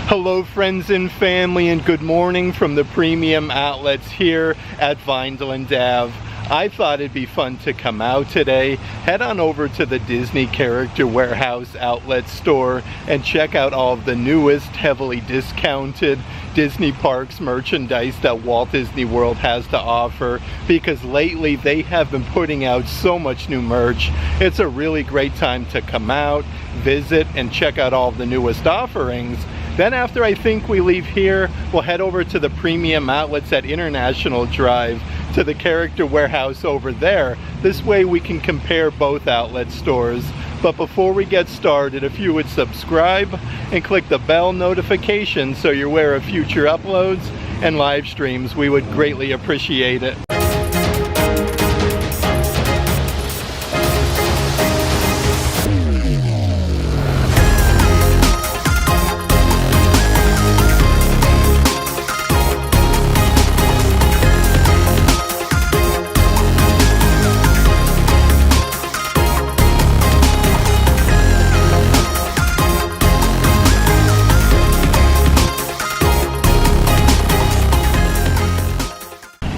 Hello friends and family, and good morning from the premium outlets here at Vineland Ave. I thought it'd be fun to come out today, head on over to the Disney Character Warehouse outlet store and check out all of the newest, heavily discounted Disney Parks merchandise that Walt Disney World has to offer, because lately they have been putting out so much new merch. It's a really great time to come out, visit, and check out all of the newest offerings. Then after I think we leave here, we'll head over to the premium outlets at International Drive to the Character Warehouse over there. This way we can compare both outlet stores. But before we get started, if you would subscribe and click the bell notification so you're aware of future uploads and live streams, we would greatly appreciate it.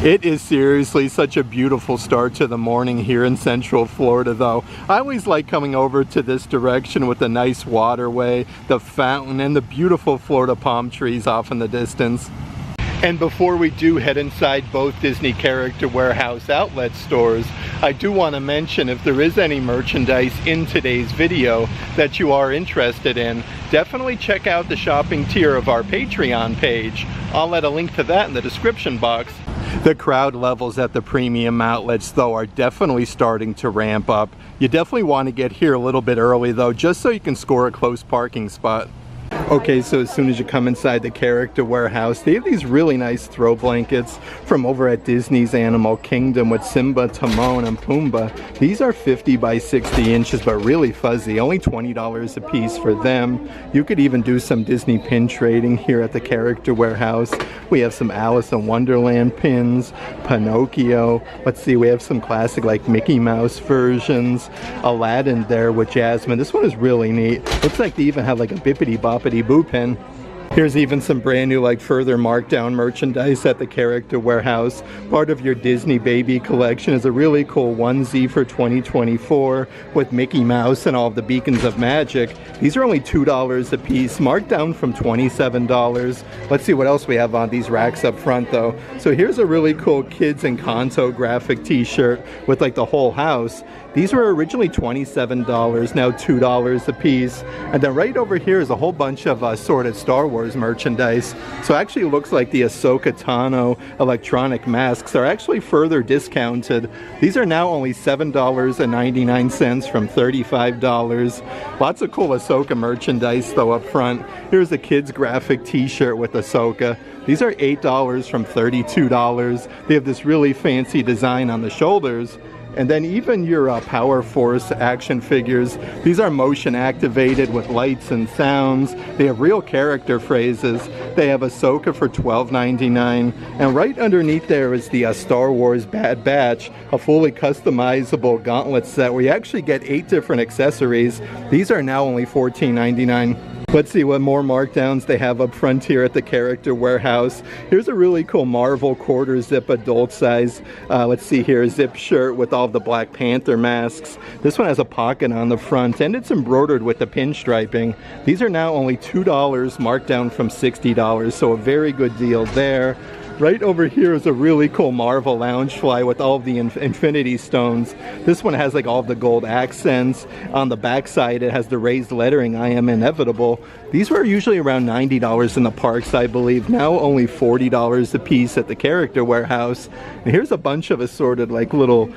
It is seriously such a beautiful start to the morning here in Central Florida, though. I always like coming over to this direction with the nice waterway, the fountain, and the beautiful Florida palm trees off in the distance. And before we do head inside both Disney Character Warehouse outlet stores, I do want to mention, if there is any merchandise in today's video that you are interested in, definitely check out the shopping tier of our Patreon page. I'll let a link to that in the description box. The crowd levels at the premium outlets, though, are definitely starting to ramp up. You definitely want to get here a little bit early, though, just so you can score a close parking spot. Okay, so as soon as you come inside the Character Warehouse, they have these really nice throw blankets from over at Disney's Animal Kingdom with Simba, Timon, and Pumbaa. These are 50 by 60 inches, but really fuzzy, only $20 a piece for them. You could even do some Disney pin trading here at the Character Warehouse. We have some Alice in Wonderland pins, Pinocchio. Let's see, we have some classic like Mickey Mouse versions, Aladdin there with Jasmine. This one is really neat. Looks like they even have like a Bippity Boppity Boo pin. Here's even some brand new, like, further markdown merchandise at the Character Warehouse. Part of your Disney Baby collection is a really cool onesie for 2024 with Mickey Mouse and all of the beacons of magic. These are only $2 a piece, marked down from $27. Let's see what else we have on these racks up front, though. So here's a really cool Kids Encanto graphic t-shirt with like the whole house. These were originally $27, now $2 a piece. And then right over here is a whole bunch of assorted Star Wars merchandise. So it actually looks like the Ahsoka Tano electronic masks are actually further discounted. These are now only $7.99 from $35. Lots of cool Ahsoka merchandise, though, up front. Here's a kid's graphic t-shirt with Ahsoka. These are $8 from $32. They have this really fancy design on the shoulders. And then even your Power Force action figures, these are motion activated with lights and sounds. They have real character phrases. They have Ahsoka for $12.99. And right underneath there is the Star Wars Bad Batch, a fully customizable gauntlet set where you actually get 8 different accessories. These are now only $14.99. Let's see what more markdowns they have up front here at the Character Warehouse. Here's a really cool Marvel quarter zip adult size, let's see here, zip shirt with all of the Black Panther masks. This one has a pocket on the front and it's embroidered with the pinstriping. These are now only $2, marked down from $60, so a very good deal there. Right over here is a really cool Marvel Loungefly with all of the Infinity Stones. This one has like all of the gold accents. On the back side it has the raised lettering, I am inevitable. These were usually around $90 in the parks, I believe. Now only $40 a piece at the Character Warehouse. And here's a bunch of assorted like little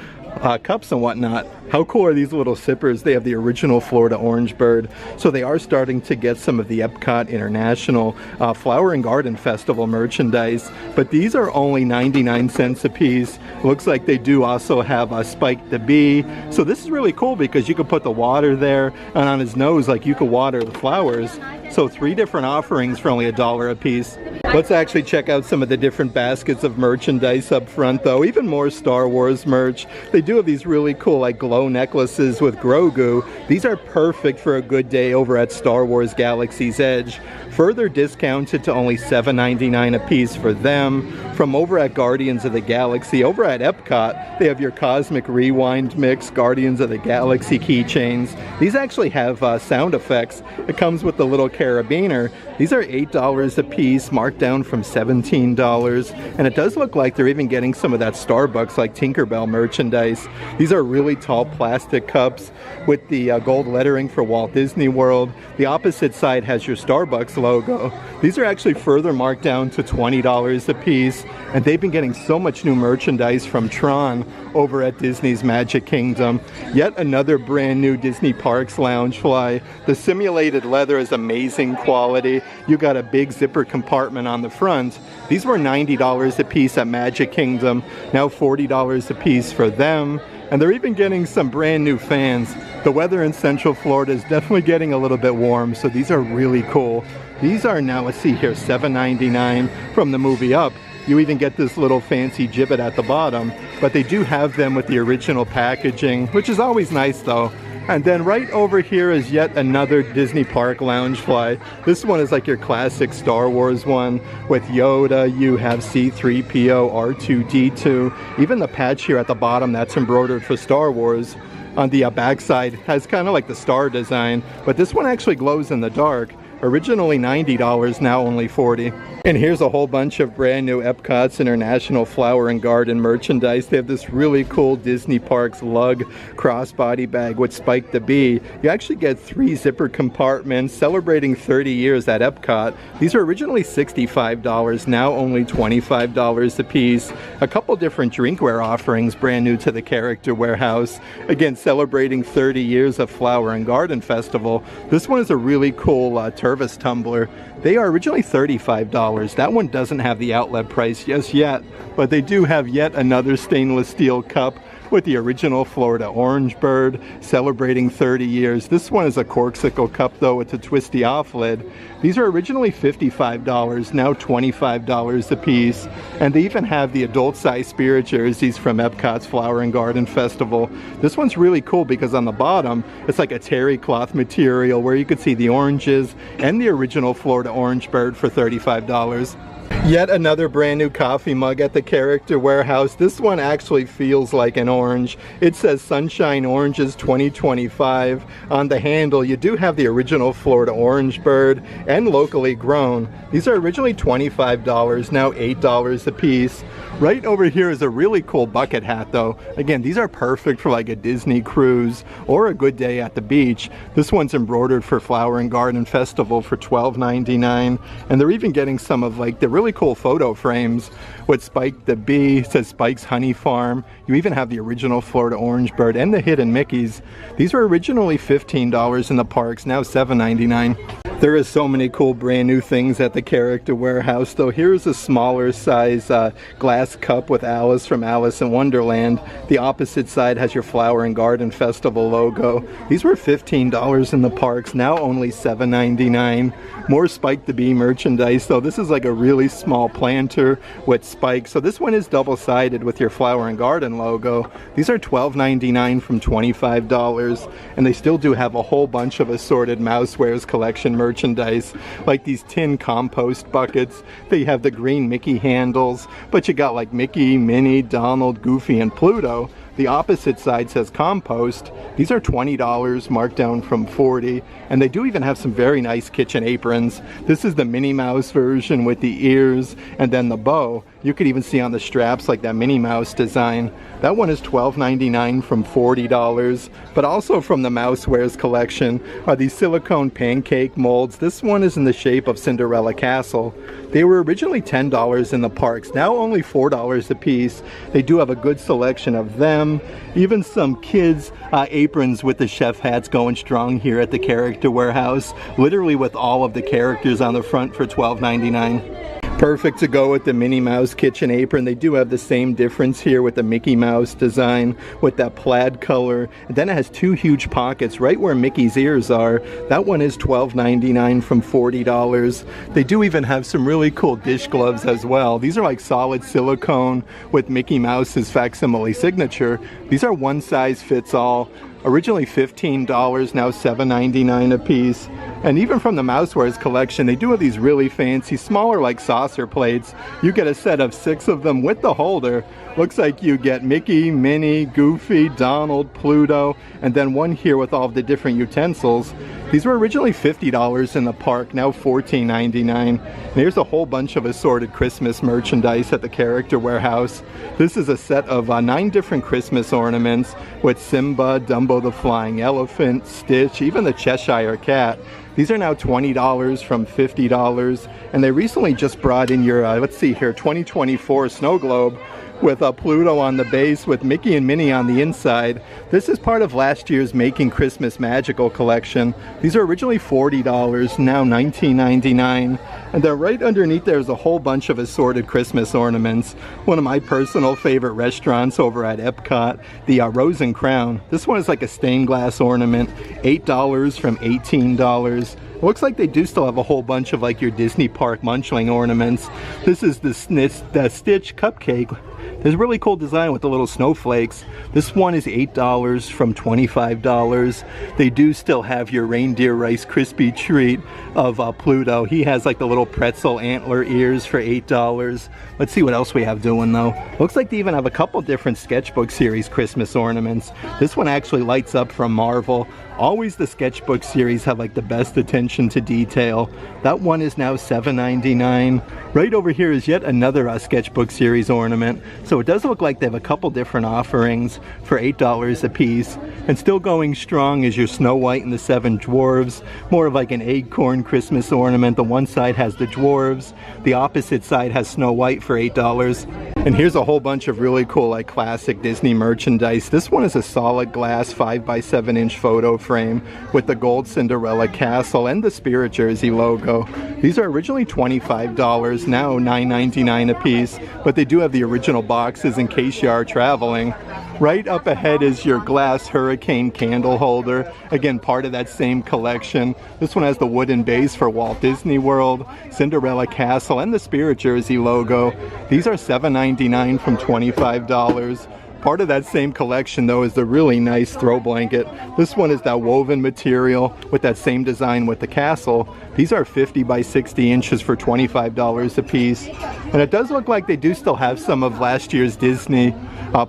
cups and whatnot. How cool are these little sippers? They have the original Florida orange bird. So they are starting to get some of the Epcot International Flower and Garden Festival merchandise, but these are only 99 cents a piece. Looks like they do also have Spike the Bee. So this is really cool because you could put the water there, and on his nose, like, you could water the flowers. So 3 different offerings for only $1 a piece. Let's actually check out some of the different baskets of merchandise up front though. Even more Star Wars merch. They do have these really cool like glow necklaces with Grogu. These are perfect for a good day over at Star Wars Galaxy's Edge. Further discounted to only $7.99 a piece for them. From over at Guardians of the Galaxy, over at Epcot, they have your Cosmic Rewind mix, Guardians of the Galaxy keychains. These actually have sound effects. It comes with the little carabiner. These are $8 a piece, marked down from $17. And it does look like they're even getting some of that Starbucks like Tinkerbell merchandise. These are really tall plastic cups with the gold lettering for Walt Disney World. The opposite side has your Starbucks logo. These are actually further marked down to $20 a piece, and they've been getting so much new merchandise from Tron over at Disney's Magic Kingdom. Yet another brand new Disney Parks Loungefly. The simulated leather is amazing quality. You got a big zipper compartment on the front. These were $90 a piece at Magic Kingdom, now $40 a piece for them. And they're even getting some brand new fans. The weather in Central Florida is definitely getting a little bit warm, so these are really cool. These are now, let's see here, $7.99 from the movie Up. You even get this little fancy gibbet at the bottom, but they do have them with the original packaging, which is always nice though. And then right over here is yet another Disney Park Loungefly. This one is like your classic Star Wars one with Yoda. You have C-3PO, R2-D2. Even the patch here at the bottom that's embroidered for Star Wars on the backside has kind of like the star design, but this one actually glows in the dark. Originally $90, now only $40. And here's a whole bunch of brand new Epcot's International Flower and Garden merchandise. They have this really cool Disney Parks lug crossbody bag with Spike the Bee. You actually get 3 zipper compartments, celebrating 30 years at Epcot. These are originally $65, now only $25 a piece. A couple different drinkware offerings brand new to the Character Warehouse. Again, celebrating 30 years of Flower and Garden Festival. This one is a really cool Tervis tumbler. They are originally $35. That one doesn't have the outlet price just yet, but they do have yet another stainless steel cup with the original Florida orange bird, celebrating 30 years. This one is a corksicle cup though with a twisty off lid. These are originally $55, now $25 a piece. And they even have the adult size spirit jerseys from Epcot's Flower and Garden Festival. This one's really cool because on the bottom, it's like a terry cloth material where you could see the oranges and the original Florida orange bird for $35. Yet another brand new coffee mug at the Character Warehouse. This one actually feels like an orange. It says Sunshine Oranges 2025 on the handle. You do have the original Florida orange bird and locally grown. These are originally $25, now $8 a piece. Right over here is a really cool bucket hat though. Again, these are perfect for like a Disney cruise or a good day at the beach. This one's embroidered for Flower and Garden Festival for $12.99. And they're even getting some of like the really cool photo frames with Spike the Bee. It says Spike's Honey Farm. You even have the original Florida orange bird and the hidden Mickeys. These were originally $15 in the parks, now $7.99. There is so many cool brand new things at the Character Warehouse though. Here's a smaller size glass cup with Alice from Alice in Wonderland. The opposite side has your Flower and Garden Festival logo. These were $15 in the parks, now only $7.99. More Spike the Bee merchandise though. This is like a really small planter with Spike. So this one is double-sided with your Flower and Garden logo. These are $12.99 from $25, and they still do have a whole bunch of assorted Mousewares collection merchandise, like these tin compost buckets. They have the green Mickey handles, but you got like Mickey, Minnie, Donald, Goofy, and Pluto. The opposite side says compost. These are $20, marked down from $40, and they do even have some very nice kitchen aprons. This is the Minnie Mouse version with the ears and then the bow. You could even see on the straps like that Minnie Mouse design. That one is $12.99 from $40, but also from the Mousewares collection are these silicone pancake molds. This one is in the shape of Cinderella Castle. They were originally $10 in the parks, now only $4 a piece. They do have a good selection of them. Even some kids aprons with the chef hats going strong here at the Character Warehouse, literally with all of the characters on the front for $12.99. Perfect to go with the Minnie Mouse kitchen apron. They do have the same difference here with the Mickey Mouse design with that plaid color. And then it has two huge pockets right where Mickey's ears are. That one is $12.99 from $40. They do even have some really cool dish gloves as well. These are like solid silicone with Mickey Mouse's facsimile signature. These are one size fits all. Originally $15, now $7.99 a piece. And even from the Mousewares collection, they do have these really fancy, smaller like saucer plates. You get a set of 6 of them with the holder. Looks like you get Mickey, Minnie, Goofy, Donald, Pluto, and then one here with all of the different utensils. These were originally $50 in the park, now $14.99. And here's a whole bunch of assorted Christmas merchandise at the Character Warehouse. This is a set of 9 different Christmas ornaments with Simba, Dumbo the Flying Elephant, Stitch, even the Cheshire Cat. These are now $20 from $50, and they recently just brought in your, let's see here, 2024 snow globe with Pluto on the base with Mickey and Minnie on the inside. This is part of last year's Making Christmas Magical collection. These are originally $40, now $19.99. And then right underneath there's a whole bunch of assorted Christmas ornaments. One of my personal favorite restaurants over at Epcot, the Rose and Crown. This one is like a stained glass ornament, $8 from $18. It looks like they do still have a whole bunch of like your Disney Park munchling ornaments. This is the Stitch cupcake. There's a really cool design with the little snowflakes. This one is $8 from $25. They do still have your reindeer Rice Krispie treat of Pluto. He has like the little pretzel antler ears for $8. Let's see what else we have doing though. Looks like they even have a couple different sketchbook series Christmas ornaments. This one actually lights up from Marvel. Always the sketchbook series have like the best attention to detail. That one is now $7.99. Right over here is yet another sketchbook series ornament. So it does look like they have a couple different offerings for $8 a piece. And still going strong is your Snow White and the 7 Dwarves. More of like an acorn Christmas ornament. The one side has the dwarves. The opposite side has Snow White for $8. And here's a whole bunch of really cool like classic Disney merchandise. This one is a solid glass 5x7 inch photo frame with the gold Cinderella castle and the Spirit Jersey logo. These are originally $25, now $9.99 a piece, but they do have the original boxes in case you are traveling. Right up ahead is your glass hurricane candle holder. Again, part of that same collection. This one has the wooden base for Walt Disney World, Cinderella Castle, and the Spirit Jersey logo. These are $7.99 from $25. Part of that same collection though is the really nice throw blanket. This one is that woven material with that same design with the castle. These are 50 by 60 inches for $25 a piece. And it does look like they do still have some of last year's Disney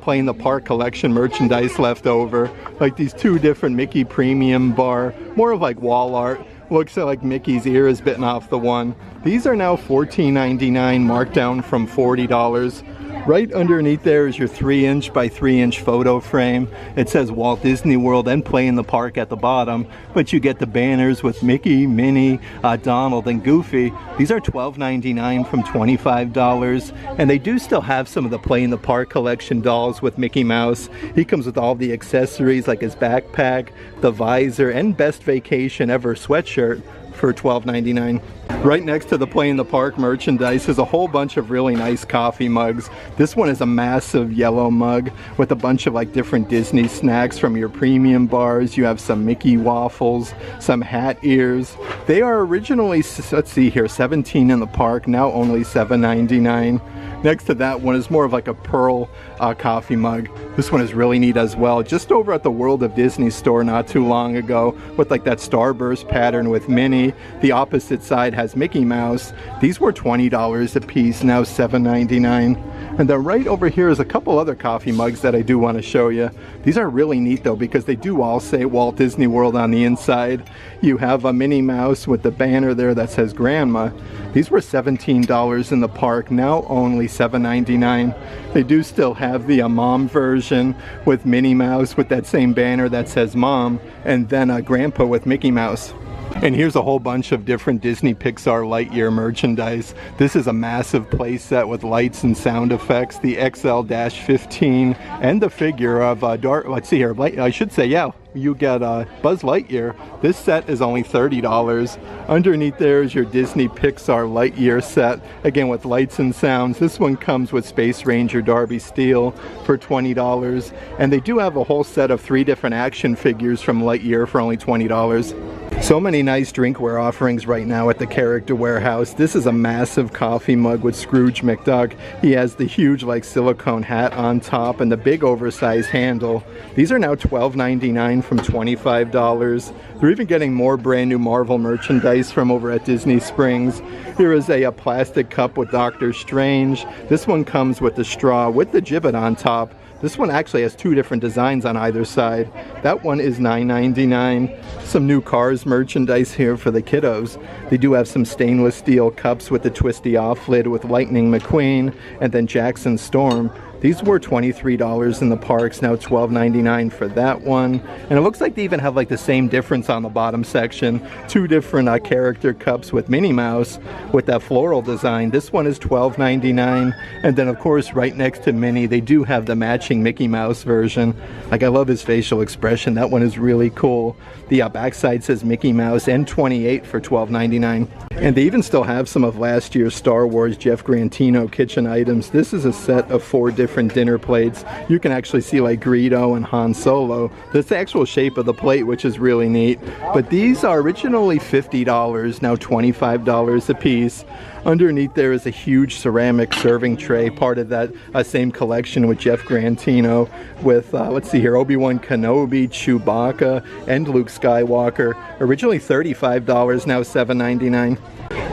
Play in the Park collection merchandise left over. Like these 2 different Mickey Premium Bar, more of like wall art. Looks like Mickey's ear is bitten off the one. These are now $14.99, marked down from $40. Right underneath there is your 3-inch by 3-inch photo frame. It says Walt Disney World and Play in the Park at the bottom, but you get the banners with Mickey, Minnie, Donald, and Goofy. These are $12.99 from $25, and they do still have some of the Play in the Park collection dolls with Mickey Mouse. He comes with all the accessories like his backpack, the visor, and Best Vacation Ever sweatshirt for $12.99. Right next to the Play in the Park merchandise is a whole bunch of really nice coffee mugs. This one is a massive yellow mug with a bunch of like different Disney snacks from your premium bars. You have some Mickey waffles, some hat ears. They are originally, let's see here, $17 in the park, now only $7.99. Next to that one is more of like a pearl coffee mug. This one is really neat as well. Just over at the World of Disney store not too long ago with like that starburst pattern with Minnie. The opposite side has Mickey Mouse. These were $20 a piece, now $7.99. And then right over here is a couple other coffee mugs that I do want to show you. These are really neat though because they do all say Walt Disney World on the inside. You have a Minnie Mouse with the banner there that says Grandma. These were $17 in the park, now only $7.99. They do still have the mom version with Minnie Mouse with that same banner that says Mom, and then Grandpa with Mickey Mouse. And here's a whole bunch of different Disney Pixar Lightyear merchandise. This is a massive play set with lights and sound effects, the XL-15, and the figure of let's see here, I should say, yeah, you get Buzz Lightyear. This set is only $30. Underneath there is your Disney Pixar Lightyear set, again with lights and sounds. This one comes with Space Ranger Darby Steele for $20. And they do have a whole set of 3 different action figures from Lightyear for only $20. So many nice drinkware offerings right now at the Character Warehouse. This is a massive coffee mug with Scrooge McDuck. He has the huge like silicone hat on top and the big oversized handle. These are now $12.99 from $25. They're even getting more brand new Marvel merchandise from over at Disney Springs. Here is a plastic cup with Doctor Strange. This one comes with the straw with the gibbet on top. This one actually has 2 different designs on either side. That one is $9.99. Some new Cars merchandise here for the kiddos. They do have some stainless steel cups with the twisty off lid with Lightning McQueen and then Jackson Storm. These were $23 in the parks, now $12.99 for that one. And it looks like they even have like the same difference on the bottom section. 2 different character cups with Minnie Mouse with that floral design. This one is $12.99. And then of course right next to Minnie, they do have the matching Mickey Mouse version. Like I love his facial expression. That one is really cool. The backside says Mickey Mouse and 28 for $12.99. And they even still have some of last year's Star Wars Jeff Grantino kitchen items. This is a set of 4 different dinner plates. You can actually see like Greedo and Han Solo. That's the actual shape of the plate, which is really neat. But these are originally $50, now $25 a piece. Underneath there is a huge ceramic serving tray, part of that same collection with Jeff Grantino with, let's see here, Obi-Wan Kenobi, Chewbacca, and Luke Skywalker. Originally $35, now $7.99.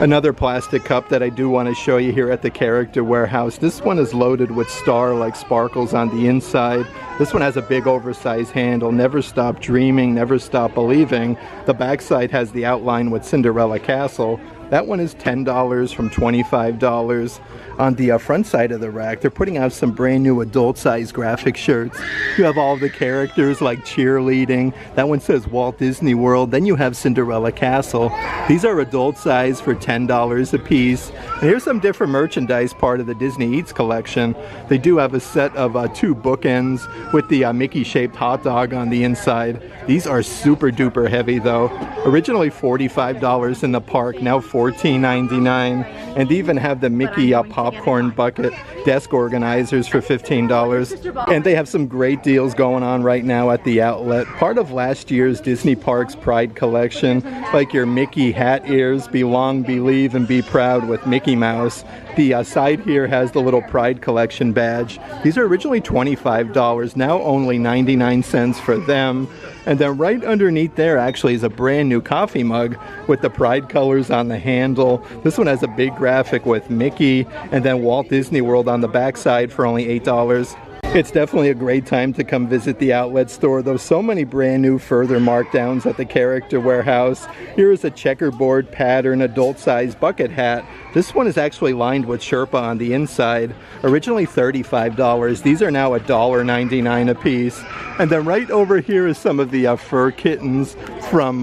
Another plastic cup that I do want to show you here at the Character Warehouse. This one is loaded with star-like sparkles on the inside. This one has a big oversized handle. Never Stop Dreaming, Never Stop Believing. The backside has the outline with Cinderella Castle. That one is $10 from $25. On the front side of the rack, they're putting out some brand new adult-sized graphic shirts. You have all the characters like cheerleading. That one says Walt Disney World. Then you have Cinderella Castle. These are adult-sized for $10 a piece. And here's some different merchandise, part of the Disney Eats collection. They do have a set of 2 bookends with the Mickey-shaped hot dog on the inside. These are super duper heavy though. Originally $45 in the park, now $14.99. And they even have the Mickey popcorn bucket desk organizers for $15. And they have some great deals going on right now at the outlet. Part of last year's Disney Parks Pride collection, like your Mickey hat ears, Belong, Believe, and Be Proud with Mickey Mouse. The side here has the little Pride Collection badge. These are originally $25, now only 99 cents for them. And then right underneath there actually is a brand new coffee mug with the Pride colors on the handle. This one has a big graphic with Mickey and then Walt Disney World on the backside for only $8. It's definitely a great time to come visit the outlet store, though. So many brand new further markdowns at the Character Warehouse. Here is a checkerboard pattern adult-sized bucket hat. This one is actually lined with Sherpa on the inside. Originally $35. These are now $1.99 a piece. And then right over here is some of the fur kittens from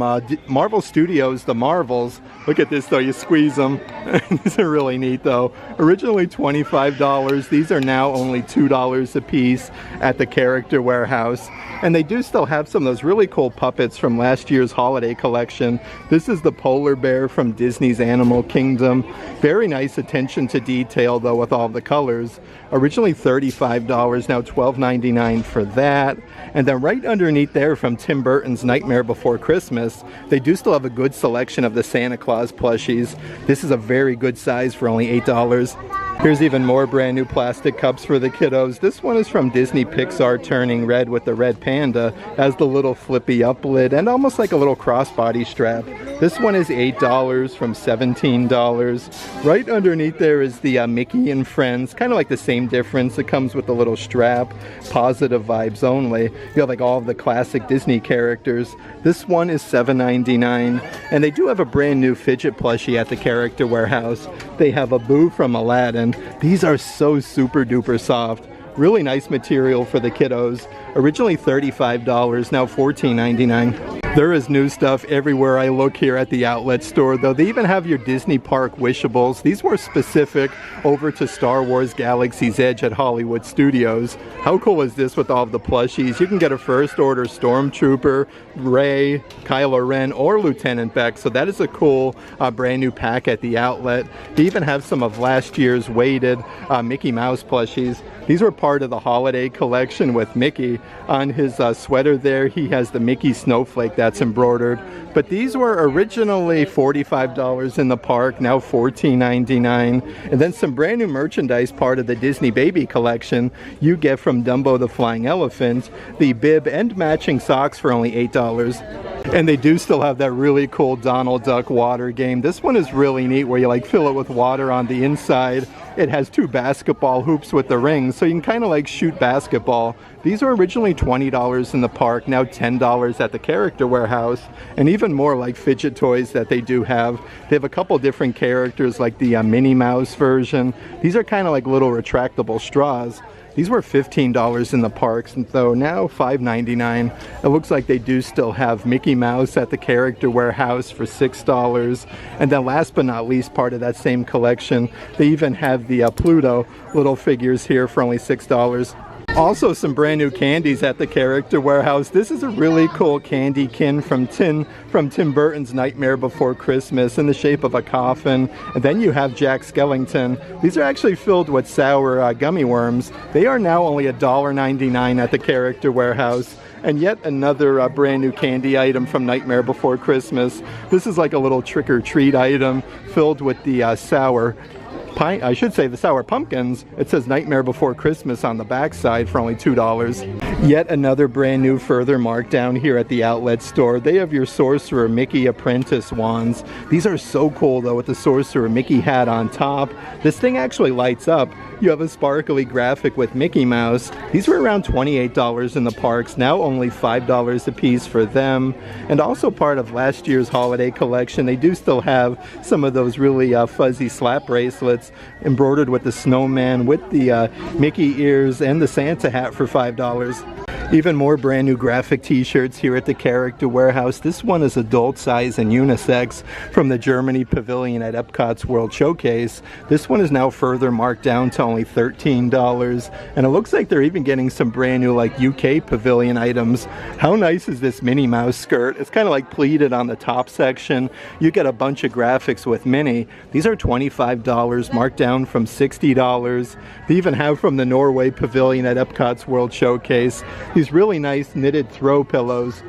Marvel Studios, the Marvels. Look at this though, you squeeze them. These are really neat though. Originally $25. These are now only $2 a piece at the Character Warehouse. And they do still have some of those really cool puppets from last year's holiday collection. This is the polar bear from Disney's Animal Kingdom. Very nice attention to detail though with all the colors. Originally $35, now $12.99 for that. And then right underneath there from Tim Burton's Nightmare Before Christmas, they do still have a good selection of the Santa Claus plushies. This is a very good size for only $8. Here's even more brand new plastic cups for the kiddos. This one is from Disney Pixar Turning Red with the red panda. Has the little flippy up lid and almost like a little crossbody strap. This one is $8 from $17. Right underneath there is the Mickey and Friends. Kind of like the same difference. It comes with the little strap. Positive vibes only. You have like all of the classic Disney characters. This one is $7.99. And they do have a brand new fidget plushie at the Character Warehouse. They have a Boo from Aladdin. These are so super duper soft. Really nice material for the kiddos. Originally $35, now $14.99. There is new stuff everywhere I look here at the outlet store, though. They even have your Disney Park wishables. These were specific over to Star Wars Galaxy's Edge at Hollywood Studios. How cool is this with all of the plushies? You can get a First Order Stormtrooper, Rey, Kylo Ren, or Lieutenant Beck. So that is a cool brand new pack at the outlet. They even have some of last year's weighted Mickey Mouse plushies. These were part of the holiday collection with Mickey. On his sweater there, he has the Mickey snowflake that's embroidered. But these were originally $45 in the park, now $14.99. And then some brand new merchandise, part of the Disney Baby collection. You get from Dumbo the Flying Elephant, the bib and matching socks for only $8. And they do still have that really cool Donald Duck water game. This one is really neat where you like fill it with water on the inside. It has 2 basketball hoops with the rings, so you can kind of like shoot basketball. These were originally $20 in the park, now $10 at the Character Warehouse, and even more like fidget toys that they do have. They have a couple different characters like the Minnie Mouse version. These are kind of like little retractable straws. These were $15 in the parks, and though now $5.99. It looks like they do still have Mickey Mouse at the Character Warehouse for $6. And then last but not least, part of that same collection, they even have the Pluto little figures here for only $6. Also some brand new candies at the Character Warehouse. This is a really cool candy tin from Tim Burton's Nightmare Before Christmas in the shape of a coffin. And then you have Jack Skellington. These are actually filled with sour gummy worms. They are now only $1.99 at the Character Warehouse. And yet another brand new candy item from Nightmare Before Christmas. This is like a little trick-or-treat item filled with the the sour pumpkins. It says Nightmare Before Christmas on the backside for only $2. Yet another brand new further markdown here at the outlet store. They have your Sorcerer Mickey Apprentice wands. These are so cool though with the Sorcerer Mickey hat on top. This thing actually lights up. You have a sparkly graphic with Mickey Mouse. These were around $28 in the parks, now only $5 a piece for them. And also part of last year's holiday collection, they do still have some of those really fuzzy slap bracelets embroidered with the snowman, with the Mickey ears and the Santa hat for $5. Even more brand new graphic t-shirts here at the Character Warehouse. This one is adult size and unisex from the Germany Pavilion at Epcot's World Showcase. This one is now further marked down to only $13. And it looks like they're even getting some brand new like UK Pavilion items. How nice is this Minnie Mouse skirt? It's kind of like pleated on the top section. You get a bunch of graphics with Minnie. These are $25, marked down from $60. They even have from the Norway Pavilion at Epcot's World Showcase these really nice knitted throw pillows.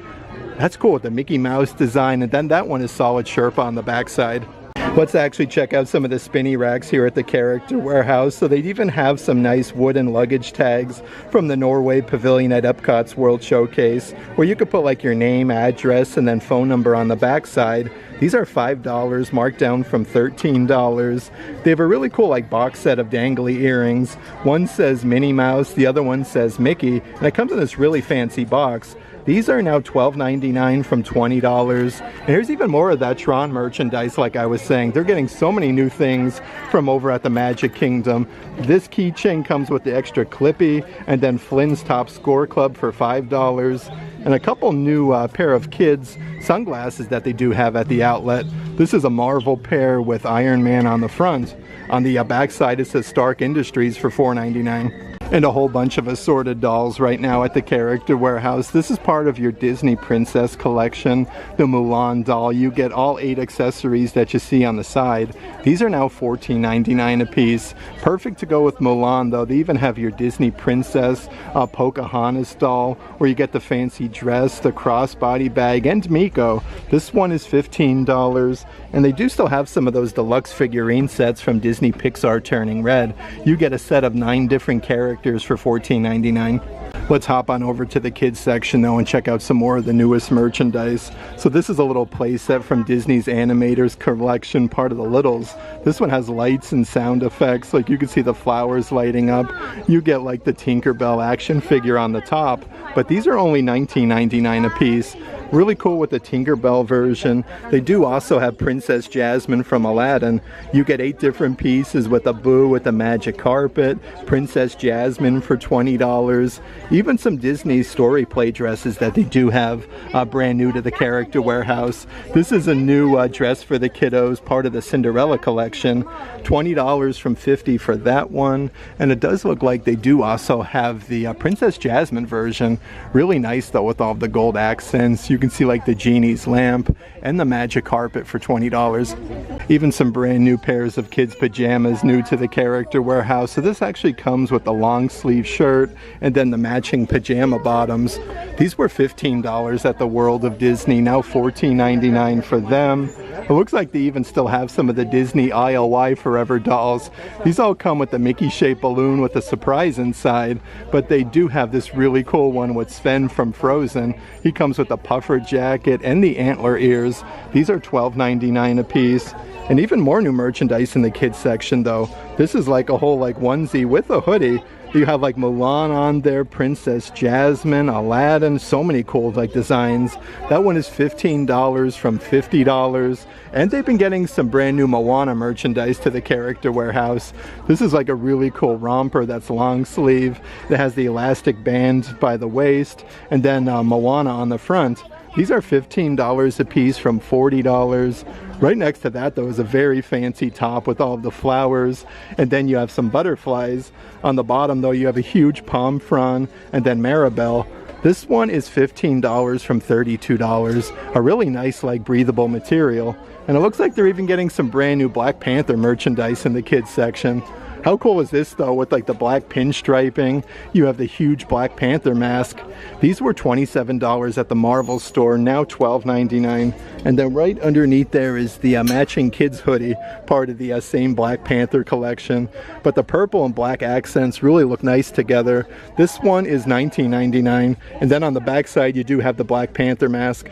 That's cool with the Mickey Mouse design, and then that one is solid Sherpa on the backside. Let's actually check out some of the spinny racks here at the Character Warehouse. So they even have some nice wooden luggage tags from the Norway Pavilion at Epcot's World Showcase, where you could put like your name, address, and then phone number on the backside. These are $5, marked down from $13. They have a really cool like box set of dangly earrings. One says Minnie Mouse, the other one says Mickey, and it comes in this really fancy box. These are now $12.99 from $20. And here's even more of that Tron merchandise like I was saying. They're getting so many new things from over at the Magic Kingdom. This keychain comes with the extra clippy, and then Flynn's Top Score Club for $5. And a couple new pair of kids sunglasses that they do have at the outlet. This is a Marvel pair with Iron Man on the front. On the backside it says Stark Industries for $4.99. And a whole bunch of assorted dolls right now at the Character Warehouse. This is part of your Disney Princess collection. The Mulan doll, you get all 8 accessories that you see on the side. These are now $14.99 a piece. Perfect to go with Mulan though. They even have your Disney Princess Pocahontas doll, where you get the fancy dress, the crossbody bag, and Miko. This one is $15. And they do still have some of those deluxe figurine sets from Disney Pixar Turning Red. You get a set of 9 different characters for $14.99. Let's hop on over to the kids section though and check out some more of the newest merchandise. So this is a little play set from Disney's Animators collection, part of the Littles. This one has lights and sound effects, like you can see the flowers lighting up. You get like the Tinkerbell action figure on the top, but these are only $19.99 a piece. Really cool with the Tinkerbell version. They do also have Princess Jasmine from Aladdin. You get 8 different pieces with a Boo with a magic carpet, Princess Jasmine for $20, even some Disney story play dresses that they do have brand new to the Character Warehouse. This is a new dress for the kiddos, part of the Cinderella collection. $20 from $50 for that one. And it does look like they do also have the Princess Jasmine version. Really nice though, with all of the gold accents. You can see like the genie's lamp and the magic carpet for $20. Even some brand new pairs of kids pajamas new to the Character Warehouse. So this actually comes with the long sleeve shirt and then the matching pajama bottoms. These were $15 at the World of Disney, now $14.99 for them. It looks like they even still have some of the Disney ILY Forever dolls. These all come with the Mickey shaped balloon with a surprise inside, but they do have this really cool one with Sven from Frozen. He comes with a puffer jacket and the antler ears. These are $12.99 a piece. And even more new merchandise in the kids section though. This is like a whole like onesie with a hoodie. You have like Mulan on there, Princess Jasmine, Aladdin, so many cool like designs. That one is $15 from $50. And they've been getting some brand new Moana merchandise to the Character Warehouse. This is like a really cool romper that's long sleeve. It has the elastic band by the waist and then Moana on the front. These are $15 a piece from $40. Right next to that though is a very fancy top with all of the flowers, and then you have some butterflies. On the bottom though you have a huge palm frond and then Maribel. This one is $15 from $32. A really nice like breathable material. And it looks like they're even getting some brand new Black Panther merchandise in the kids section. How cool is this though, with like the black pinstriping? You have the huge Black Panther mask. These were $27 at the Marvel store, now $12.99. And then right underneath there is the matching kids hoodie, part of the same Black Panther collection. But the purple and black accents really look nice together. This one is $19.99. And then on the back side you do have the Black Panther mask.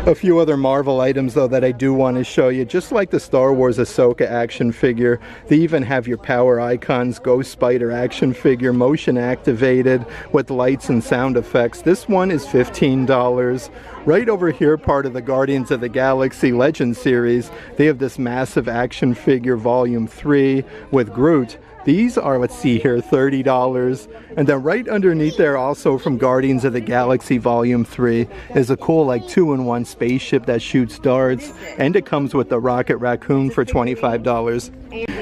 A few other Marvel items though that I do want to show you, just like the Star Wars Ahsoka action figure. They even have your Power Icons Ghost Spider action figure, motion activated with lights and sound effects. This one is $15. Right over here, part of the Guardians of the Galaxy Legend series, they have this massive action figure volume 3 with Groot. These are, let's see here, $30. And then right underneath there also from Guardians of the Galaxy Volume 3 is a cool like 2-in-1 spaceship that shoots darts. And it comes with the Rocket Raccoon for $25.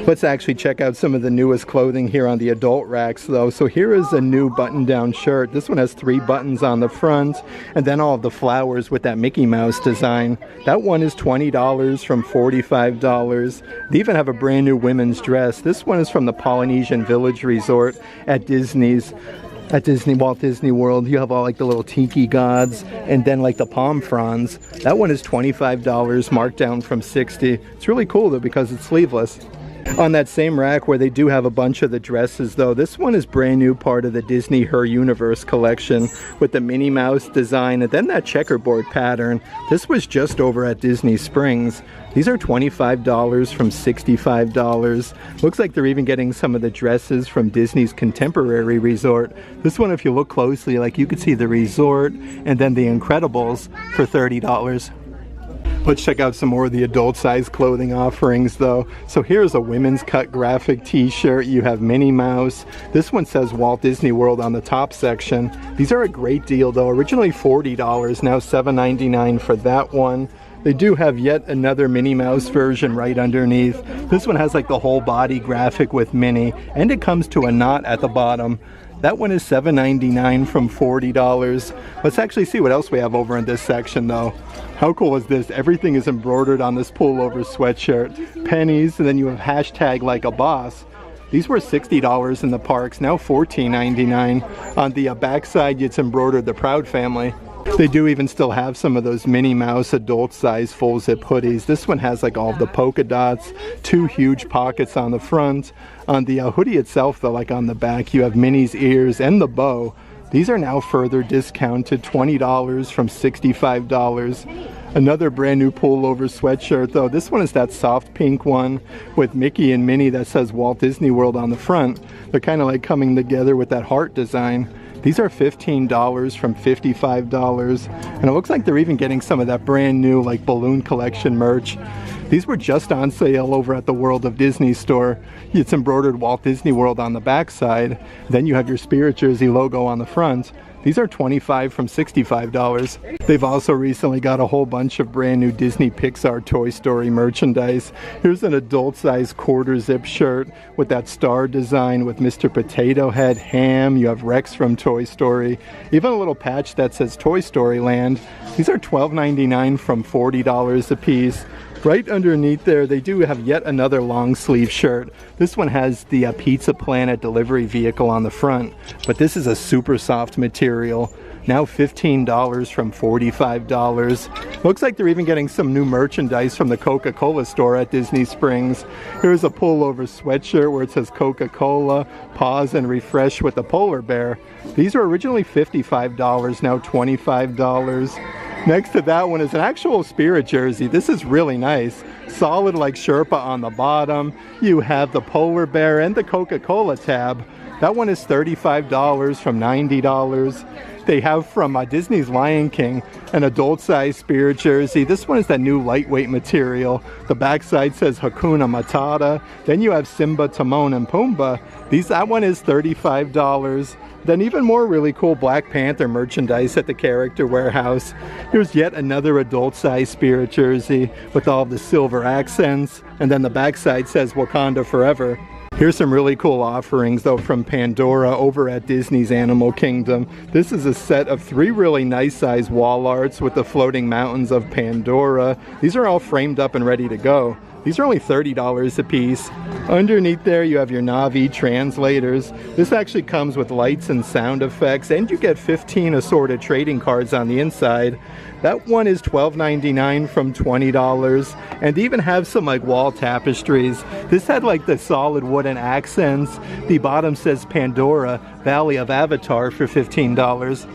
Let's actually check out some of the newest clothing here on the adult racks though. So here is a new button-down shirt. This one has 3 buttons on the front and then all of the flowers with that Mickey Mouse design. That one is $20 from $45. They even have a brand new women's dress. This one is from the Polynesian Village Resort at Walt Disney World. You have all like the little tiki gods and then like the palm fronds. That one is $25, marked down from $60. It's really cool though because it's sleeveless. On that same rack where they do have a bunch of the dresses though, this one is brand new, part of the Disney Her Universe collection with the Minnie Mouse design and then that checkerboard pattern. This was just over at Disney Springs. These are $25 from $65. Looks like they're even getting some of the dresses from Disney's Contemporary Resort. This one, if you look closely, like you could see the resort and then the Incredibles for $30. Let's check out some more of the adult size clothing offerings though. So here's a women's cut graphic t-shirt. You have Minnie Mouse. This one says Walt Disney World on the top section. These are a great deal though. Originally $40, now $7.99 for that one. They do have yet another Minnie Mouse version right underneath. This one has like the whole body graphic with Minnie, and it comes to a knot at the bottom. That one is $7.99 from $40. Let's actually see what else we have over in this section though. How cool is this? Everything is embroidered on this pullover sweatshirt. Pennies, and then you have hashtag like a boss. These were $60 in the parks, now $14.99. On the backside, it's embroidered the Proud Family. They do even still have some of those Minnie Mouse adult size full zip hoodies. This one has like all of the polka dots, 2 huge pockets on the front. On the hoodie itself though, like on the back, you have Minnie's ears and the bow. These are now further discounted, $20 from $65. Another brand new pullover sweatshirt though. This one is that soft pink one with Mickey and Minnie that says Walt Disney World on the front. They're kind of like coming together with that heart design. These are $15 from $55. And it looks like they're even getting some of that brand new like balloon collection merch. These were just on sale over at the World of Disney store. It's embroidered Walt Disney World on the back side. Then you have your Spirit Jersey logo on the front. These are $25 from $65. They've also recently got a whole bunch of brand new Disney Pixar Toy Story merchandise. Here's an adult size quarter zip shirt with that star design with Mr. Potato Head, Ham. You have Rex from Toy Story. Even a little patch that says Toy Story Land. These are $12.99 from $40 a piece. Right underneath there, they do have yet another long sleeve shirt. This one has the Pizza Planet delivery vehicle on the front, but this is a super soft material. Now $15 from $45. Looks like they're even getting some new merchandise from the Coca-Cola store at Disney Springs. Here's a pullover sweatshirt where it says Coca-Cola, pause and refresh with the polar bear. These were originally $55, now $25. Next to that one is an actual Spirit jersey. This is really nice. Solid like Sherpa on the bottom. You have the polar bear and the Coca-Cola tab. That one is $35 from $90. They have from Disney's Lion King an adult size Spirit jersey. This one is that new lightweight material. The backside says Hakuna Matata. Then you have Simba, Timon, and Pumbaa. That one is $35. Then even more really cool Black Panther merchandise at the Character Warehouse. Here's yet another adult size Spirit jersey with all the silver accents. And then the backside says Wakanda Forever. Here's some really cool offerings though from Pandora over at Disney's Animal Kingdom. This is a set of 3 really nice size wall arts with the floating mountains of Pandora. These are all framed up and ready to go. These are only $30 a piece. Underneath there you have your Na'vi translators. This actually comes with lights and sound effects, and you get 15 assorted trading cards on the inside. That one is $12.99 from $20, and they even have some like wall tapestries. This had like the solid wooden accents. The bottom says Pandora, Valley of Avatar for $15.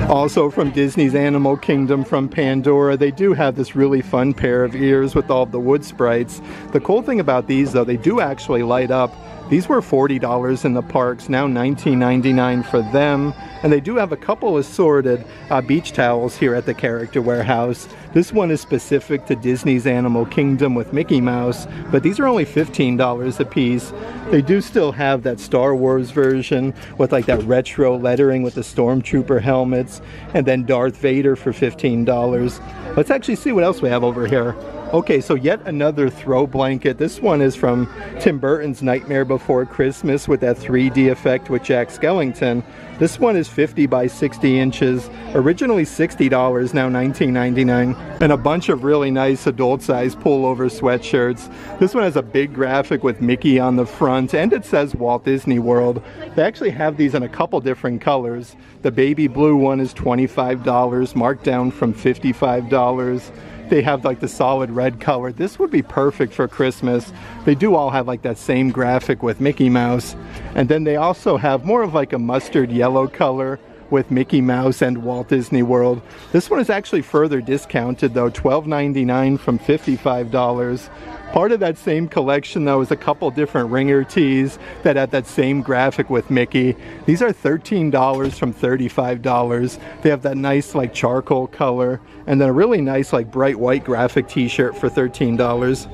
Also from Disney's Animal Kingdom from Pandora, they do have this really fun pair of ears with all the wood sprites. The cool thing about these though, they do actually light up. These were $40 in the parks, now $19.99 for them. And they do have a couple assorted beach towels here at the Character Warehouse. This one is specific to Disney's Animal Kingdom with Mickey Mouse, but these are only $15 a piece. They do still have that Star Wars version with like that retro lettering with the Stormtrooper helmets, and then Darth Vader for $15. Let's actually see what else we have over here. Okay, so yet another throw blanket. This one is from Tim Burton's Nightmare Before Christmas with that 3D effect with Jack Skellington. This one is 50 by 60 inches, originally $60, now $19.99. And a bunch of really nice adult-sized pullover sweatshirts. This one has a big graphic with Mickey on the front, and it says Walt Disney World. They actually have these in a couple different colors. The baby blue one is $25, marked down from $55. They have like the solid red color. This would be perfect for Christmas. They do all have like that same graphic with Mickey Mouse. And then they also have more of like a mustard yellow color with Mickey Mouse and Walt Disney World. This one is actually further discounted though, $12.99 from $55. Part of that same collection though is a couple different ringer tees that had that same graphic with Mickey. These are $13 from $35. They have that nice like charcoal color, and then a really nice like bright white graphic t-shirt for $13.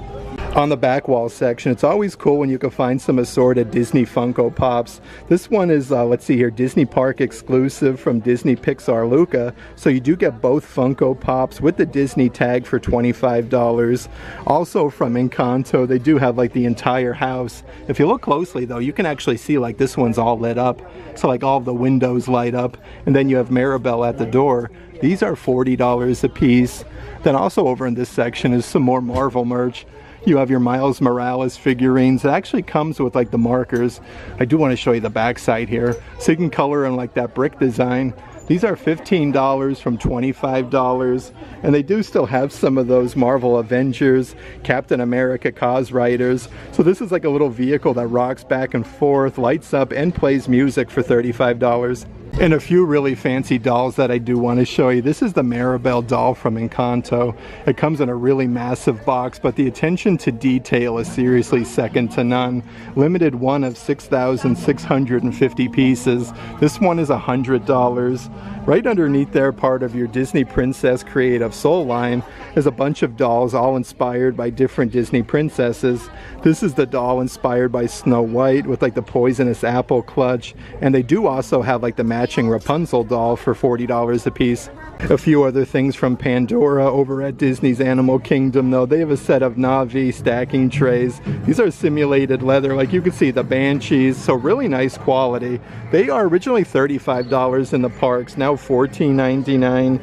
On the back wall section, it's always cool when you can find some assorted Disney Funko Pops. This one is, let's see here, Disney Park exclusive from Disney Pixar Luca. So you do get both Funko Pops with the Disney tag for $25. Also from Encanto, they do have like the entire house. If you look closely though, you can actually see like this one's all lit up. So like all the windows light up. And then you have Maribel at the door. These are $40 a piece. Then also over in this section is some more Marvel merch. You have your Miles Morales figurines. It actually comes with like the markers. I do want to show you the back side here, so you can color in like that brick design. These are $15 from $25, and they do still have some of those Marvel Avengers, Captain America Cause Riders. So this is like a little vehicle that rocks back and forth, lights up, and plays music for $35. And a few really fancy dolls that I do want to show you. This is the Maribel doll from Encanto. It comes in a really massive box, but the attention to detail is seriously second to none. Limited one of 6,650 pieces. This one is $100. Right underneath there, part of your Disney Princess Creative Soul line, is a bunch of dolls all inspired by different Disney princesses. This is the doll inspired by Snow White with like the poisonous apple clutch, and they do also have like the matching Rapunzel doll for $40 a piece. A few other things from Pandora over at Disney's Animal Kingdom though. They have a set of Na'vi stacking trays. These are simulated leather, like you can see the Banshees, so really nice quality. They are originally $35 in the parks, now $14.99.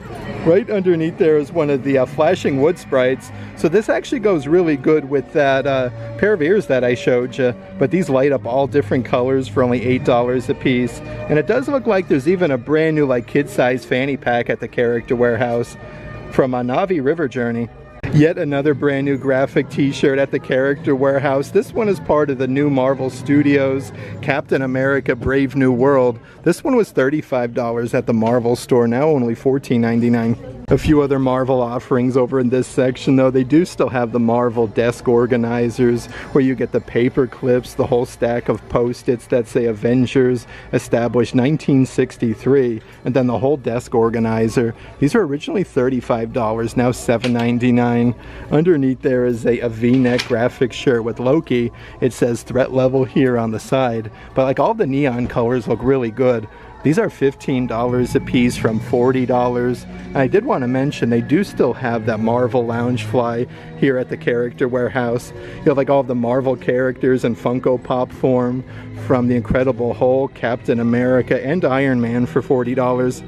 Right underneath there is one of the flashing wood sprites. So this actually goes really good with that pair of ears that I showed you. But these light up all different colors for only $8 a piece. And it does look like there's even a brand new like kid-size fanny pack at the Character Warehouse from a Na'vi River Journey. Yet another brand new graphic t-shirt at the Character Warehouse. This one is part of the new Marvel Studios Captain America Brave New World. This one was $35 at the Marvel store, now only $14.99. A few other Marvel offerings over in this section though. They do still have the Marvel desk organizers where you get the paper clips, the whole stack of post-its that say Avengers established 1963, and then the whole desk organizer. These were originally $35, now $7.99. Underneath there is a V-neck graphic shirt with Loki. It says threat level here on the side, but like all the neon colors look really good. These are $15 a piece from $40. And I did want to mention they do still have that Marvel Loungefly here at the Character Warehouse. You have like all of the Marvel characters in Funko Pop form from the Incredible Hulk, Captain America, and Iron Man for $40.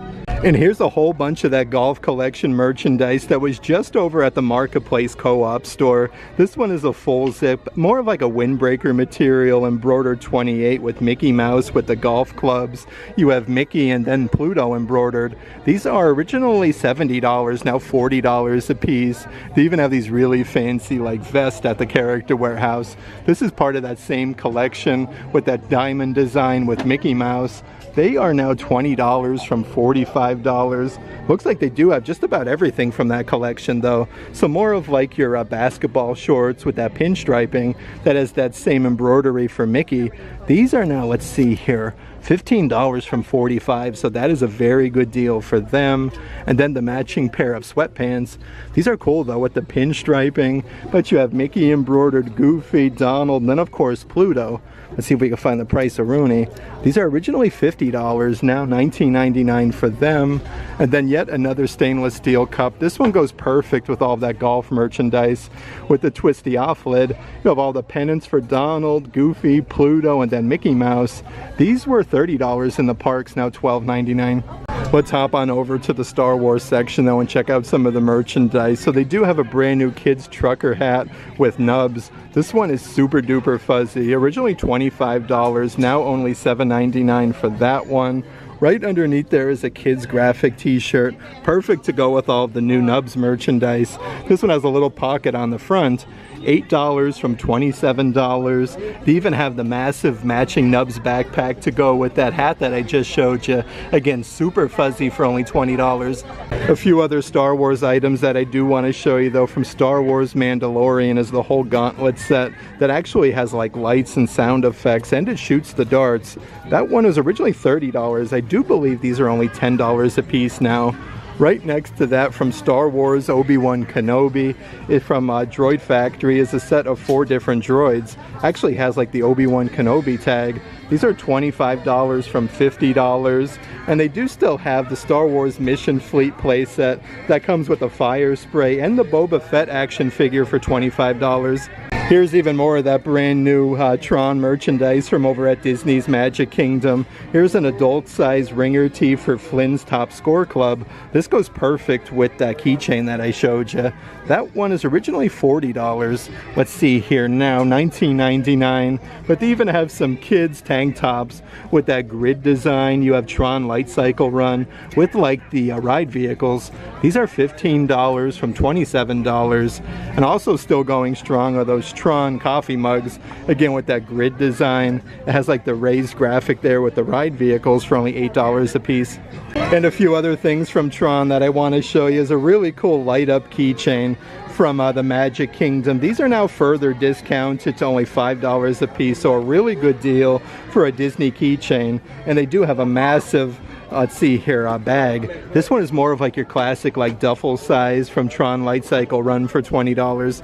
And here's a whole bunch of that golf collection merchandise that was just over at the Marketplace Co-op store. This one is a full zip, more of like a windbreaker material, embroidered 28 with Mickey Mouse with the golf clubs. You have Mickey and then Pluto embroidered. These are originally $70, now $40 a piece. They even have these really fancy like vests at the Character Warehouse. This is part of that same collection with that diamond design with Mickey Mouse. They are now $20 from $45. Looks like they do have just about everything from that collection though. So more of like your basketball shorts with that pinstriping that has that same embroidery for Mickey. These are now, let's see here, $15 from $45, so that is a very good deal for them. And then the matching pair of sweatpants. These are cool though with the pinstriping, but you have Mickey embroidered, Goofy, Donald, and then of course Pluto. Let's see if we can find the price of Rooney. These are originally $50, now $19.99 for them. And then yet another stainless steel cup. This one goes perfect with all of that golf merchandise with the twisty off lid. You have all the pennants for Donald, Goofy, Pluto, and then Mickey Mouse. These were $30 in the parks, now $12.99. Let's hop on over to the Star Wars section though and check out some of the merchandise. So they do have a brand new kids trucker hat with nubs. This one is super duper fuzzy. Originally $25, now only $7.99 for that one. Right underneath there is a kids graphic t-shirt, perfect to go with all of the new Nubs merchandise. This one has a little pocket on the front. $8 from $27. They even have the massive matching Nubs backpack to go with that hat that I just showed you. Again, super fuzzy for only $20. A few other Star Wars items that I do want to show you though from Star Wars Mandalorian is the whole gauntlet set that actually has like lights and sound effects, and it shoots the darts. That one was originally $30. I do believe these are only $10 a piece now. Right next to that from Star Wars Obi-Wan Kenobi from Droid Factory is a set of 4 different droids. Actually has like the Obi-Wan Kenobi tag. These are $25 from $50, and they do still have the Star Wars Mission Fleet playset that comes with a fire spray and the Boba Fett action figure for $25. Here's even more of that brand new Tron merchandise from over at Disney's Magic Kingdom. Here's an adult size ringer tee for Flynn's Top Score Club. This goes perfect with that keychain that I showed you. That one is originally $40. Let's see here now, $19.99. But they even have some kids tank tops with that grid design. You have Tron Light Cycle Run with like the ride vehicles. These are $15 from $27. And also still going strong are those Tron coffee mugs, again with that grid design. It has like the raised graphic there with the ride vehicles for only $8 a piece. And a few other things from Tron that I want to show you is a really cool light up keychain from the Magic Kingdom. These are now further discounted to only $5 a piece, so a really good deal for a Disney keychain. And they do have a massive, let's see here, bag. This one is more of like your classic like duffel size from Tron Light Cycle, run for $20.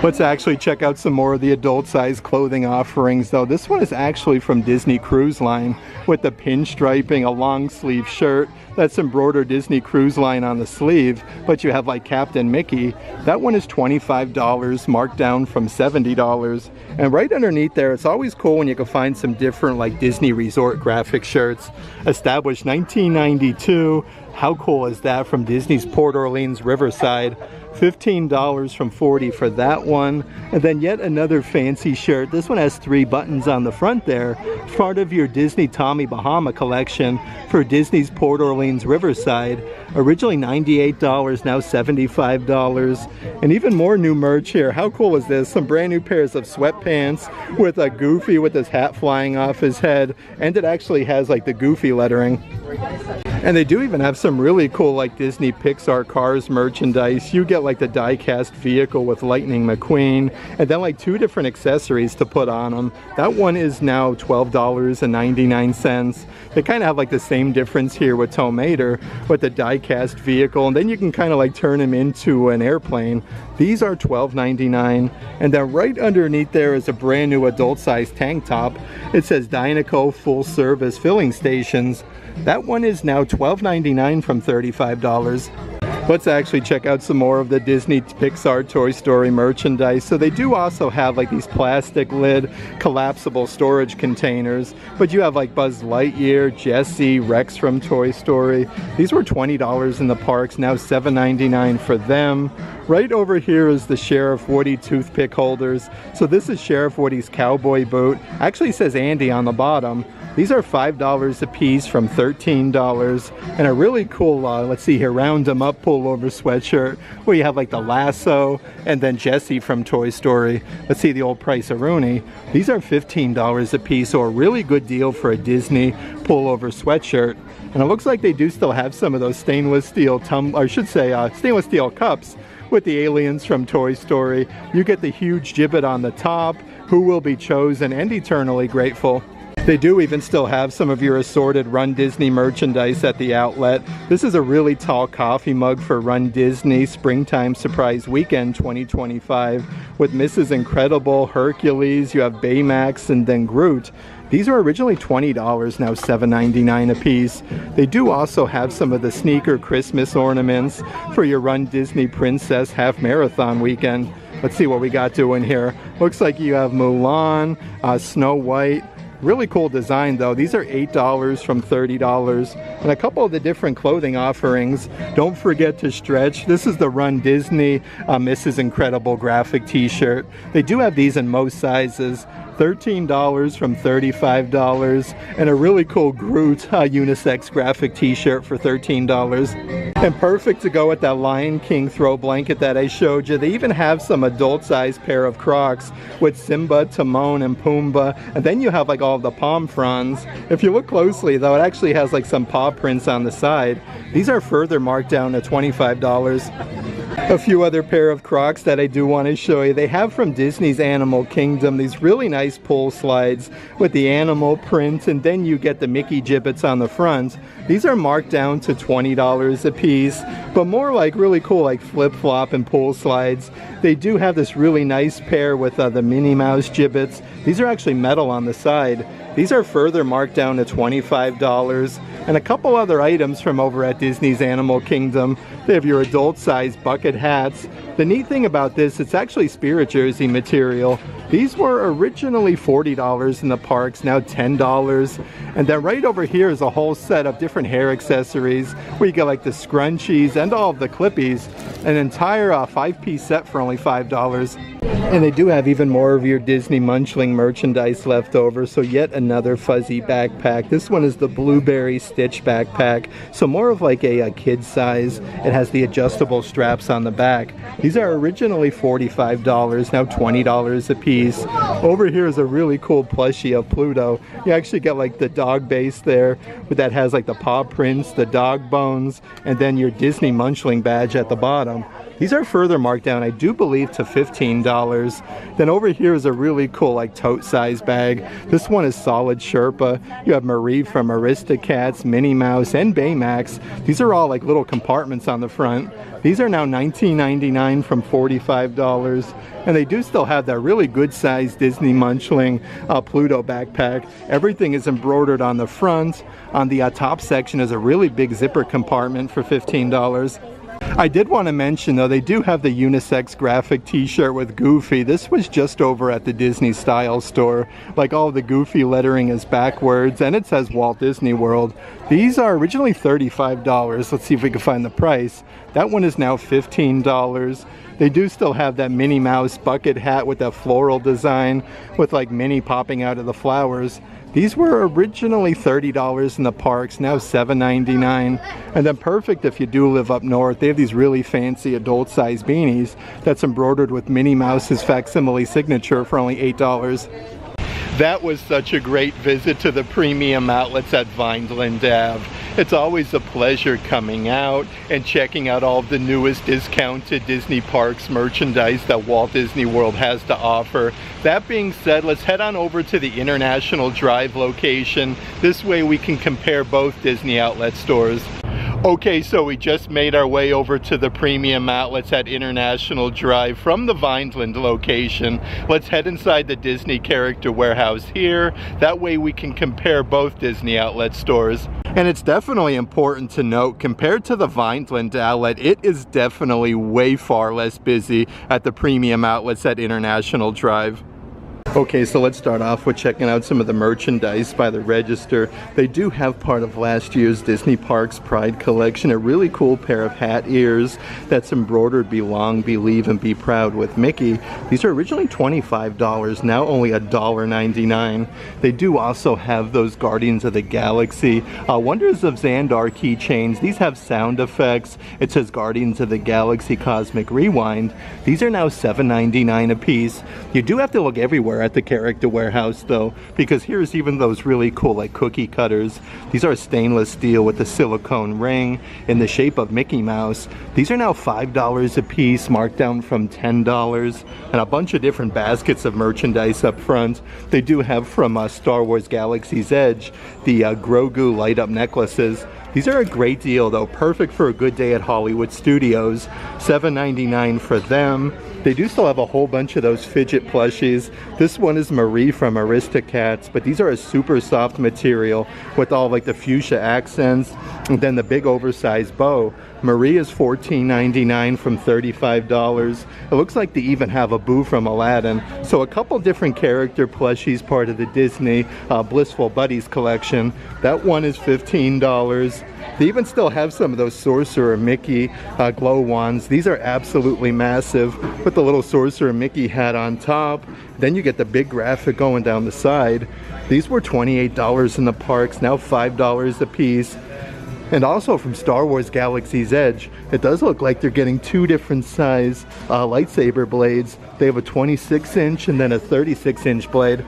Let's actually check out some more of the adult size clothing offerings though. This one is actually from Disney Cruise Line with the pinstriping, a long sleeve shirt. That's embroidered Disney Cruise Line on the sleeve, but you have like Captain Mickey. That one is $25, marked down from $70. And right underneath there, it's always cool when you can find some different like Disney Resort graphic shirts. Established 1992. How cool is that, from Disney's Port Orleans Riverside? $15 from $40 for that one. And then yet another fancy shirt. This one has 3 buttons on the front there. Part of your Disney Tommy Bahama collection for Disney's Port Orleans Riverside. Originally $98, now $75. And even more new merch here. How cool is this? Some brand new pairs of sweatpants with a Goofy with his hat flying off his head. And it actually has like the Goofy lettering. And they do even have some really cool like Disney Pixar Cars merchandise. You get like the die-cast vehicle with Lightning McQueen, and then like 2 different accessories to put on them. That one is now $12.99. They kind of have like the same difference here with Tow Mater with the die-cast vehicle, and then you can kind of like turn him into an airplane. These are $12.99. And then right underneath there is a brand new adult size tank top. It says Dynaco Full Service Filling Stations. That one is now $12.99 from $35. Let's actually check out some more of the Disney Pixar Toy Story merchandise. So they do also have like these plastic lid collapsible storage containers, but you have like Buzz Lightyear, Jessie, Rex from Toy Story. These were $20 in the parks, now $7.99 for them. Right over here is the Sheriff Woody toothpick holders. So this is Sheriff Woody's cowboy boot. Actually says Andy on the bottom. These are $5 a piece from $13. And a really cool, let's see here, round 'em up pullover sweatshirt where you have like the lasso and then Jessie from Toy Story. Let's see the old price of Rooney. These are $15 a piece, so a really good deal for a Disney pullover sweatshirt. And it looks like they do still have some of those stainless steel stainless steel cups with the aliens from Toy Story. You get the huge gibbet on the top, Who Will Be Chosen, and Eternally Grateful. They do even still have some of your assorted Run Disney merchandise at the outlet. This is a really tall coffee mug for Run Disney Springtime Surprise Weekend 2025 with Mrs. Incredible, Hercules, you have Baymax, and then Groot. These were originally $20, now $7.99 a piece. They do also have some of the sneaker Christmas ornaments for your Run Disney Princess Half Marathon Weekend. Let's see what we got doing here. Looks like you have Mulan, Snow White. Really cool design though. These are $8 from $30. And a couple of the different clothing offerings. Don't forget to stretch. This is the Run Disney Mrs. Incredible graphic t-shirt. They do have these in most sizes. $13 from $35, and a really cool Groot unisex graphic t-shirt for $13. And perfect to go with that Lion King throw blanket that I showed you. They even have some adult size pair of Crocs with Simba, Timon, and Pumbaa. And then you have like all the palm fronds. If you look closely though, it actually has like some paw prints on the side. These are further marked down to $25. A few other pair of Crocs that I do want to show you. They have from Disney's Animal Kingdom these really nice pull slides with the animal print, and then you get the Mickey gibbets on the front. These are marked down to $20 a piece, but more like really cool like flip-flop and pull slides. They do have this really nice pair with the Minnie Mouse gibbets. These are actually metal on the side. These are further marked down to $25. And a couple other items from over at Disney's Animal Kingdom. They have your adult size bucket hats. The neat thing about this, it's actually spirit jersey material. These were originally $40 in the parks, now $10. And then right over here is a whole set of different hair accessories where you get like the scrunchies and all of the clippies. An entire 5-piece set for only $5. And they do have even more of your Disney Munchling merchandise left over, so yet another fuzzy backpack. This one is the Blueberry Stitch backpack, so more of like a kid size. It has the adjustable straps on the back. These are originally $45, now $20 a piece. Over here is a really cool plushie of Pluto. You actually get like the dog base there, but that has like the paw prints, the dog bones, and then your Disney Munchling badge at the bottom. These are further marked down, I do believe, to $15. Then over here is a really cool like tote size bag. This one is solid Sherpa. You have Marie from Aristocats, Minnie Mouse, and Baymax. These are all like little compartments on the front. These are now $19.99 from $45. And they do still have that really good sized Disney Munchling Pluto backpack. Everything is embroidered on the front. On the top section is a really big zipper compartment for $15. I did want to mention though, they do have the unisex graphic t-shirt with Goofy. This was just over at the Disney Style store. Like all the Goofy lettering is backwards and it says Walt Disney World. These are originally $35. Let's see if we can find the price. That one is now $15. They do still have that Minnie Mouse bucket hat with that floral design with like Minnie popping out of the flowers. These were originally $30 in the parks, now $7.99. And then perfect if you do live up north. They have these really fancy adult-sized beanies that's embroidered with Minnie Mouse's facsimile signature for only $8. That was such a great visit to the premium outlets at Vineland Ave. It's always a pleasure coming out and checking out all of the newest discounted Disney Parks merchandise that Walt Disney World has to offer. That being said, let's head on over to the International Drive location. This way we can compare both Disney outlet stores. Okay, so we just made our way over to the premium outlets at International Drive from the Vineland location. Let's head inside the Disney Character Warehouse here. That way we can compare both Disney outlet stores. And it's definitely important to note, compared to the Vineland outlet, it is definitely way far less busy at the premium outlets at International Drive. Okay, so let's start off with checking out some of the merchandise by the register. They do have part of last year's Disney Parks Pride collection, a really cool pair of hat ears that's embroidered Belong, Believe, and Be Proud with Mickey. These are originally $25, now only $1.99. They do also have those Guardians of the Galaxy Wonders of Xandar keychains. These have sound effects. It says Guardians of the Galaxy Cosmic Rewind. These are now $7.99 a piece. You do have to look everywhere at the Character Warehouse though, because here's even those really cool like cookie cutters. These are stainless steel with the silicone ring in the shape of Mickey Mouse. These are now $5 a piece, marked down from $10, and a bunch of different baskets of merchandise up front. They do have from Star Wars Galaxy's Edge the Grogu light up necklaces. These are a great deal though, perfect for a good day at Hollywood Studios. $7.99 for them. They do still have a whole bunch of those fidget plushies. This one is Marie from Aristocats, but these are a super soft material with all like the fuchsia accents and then the big oversized bow. Marie is $14.99 from $35. It looks like they even have a Boo from Aladdin. So a couple different character plushies, part of the Disney Blissful Buddies collection. That one is $15. They even still have some of those Sorcerer Mickey glow wands. These are absolutely massive with the little Sorcerer Mickey hat on top. Then you get the big graphic going down the side. These were $28 in the parks, now $5 a piece. And also from Star Wars Galaxy's Edge, it does look like they're getting two different size lightsaber blades. They have a 26-inch and then a 36-inch blade.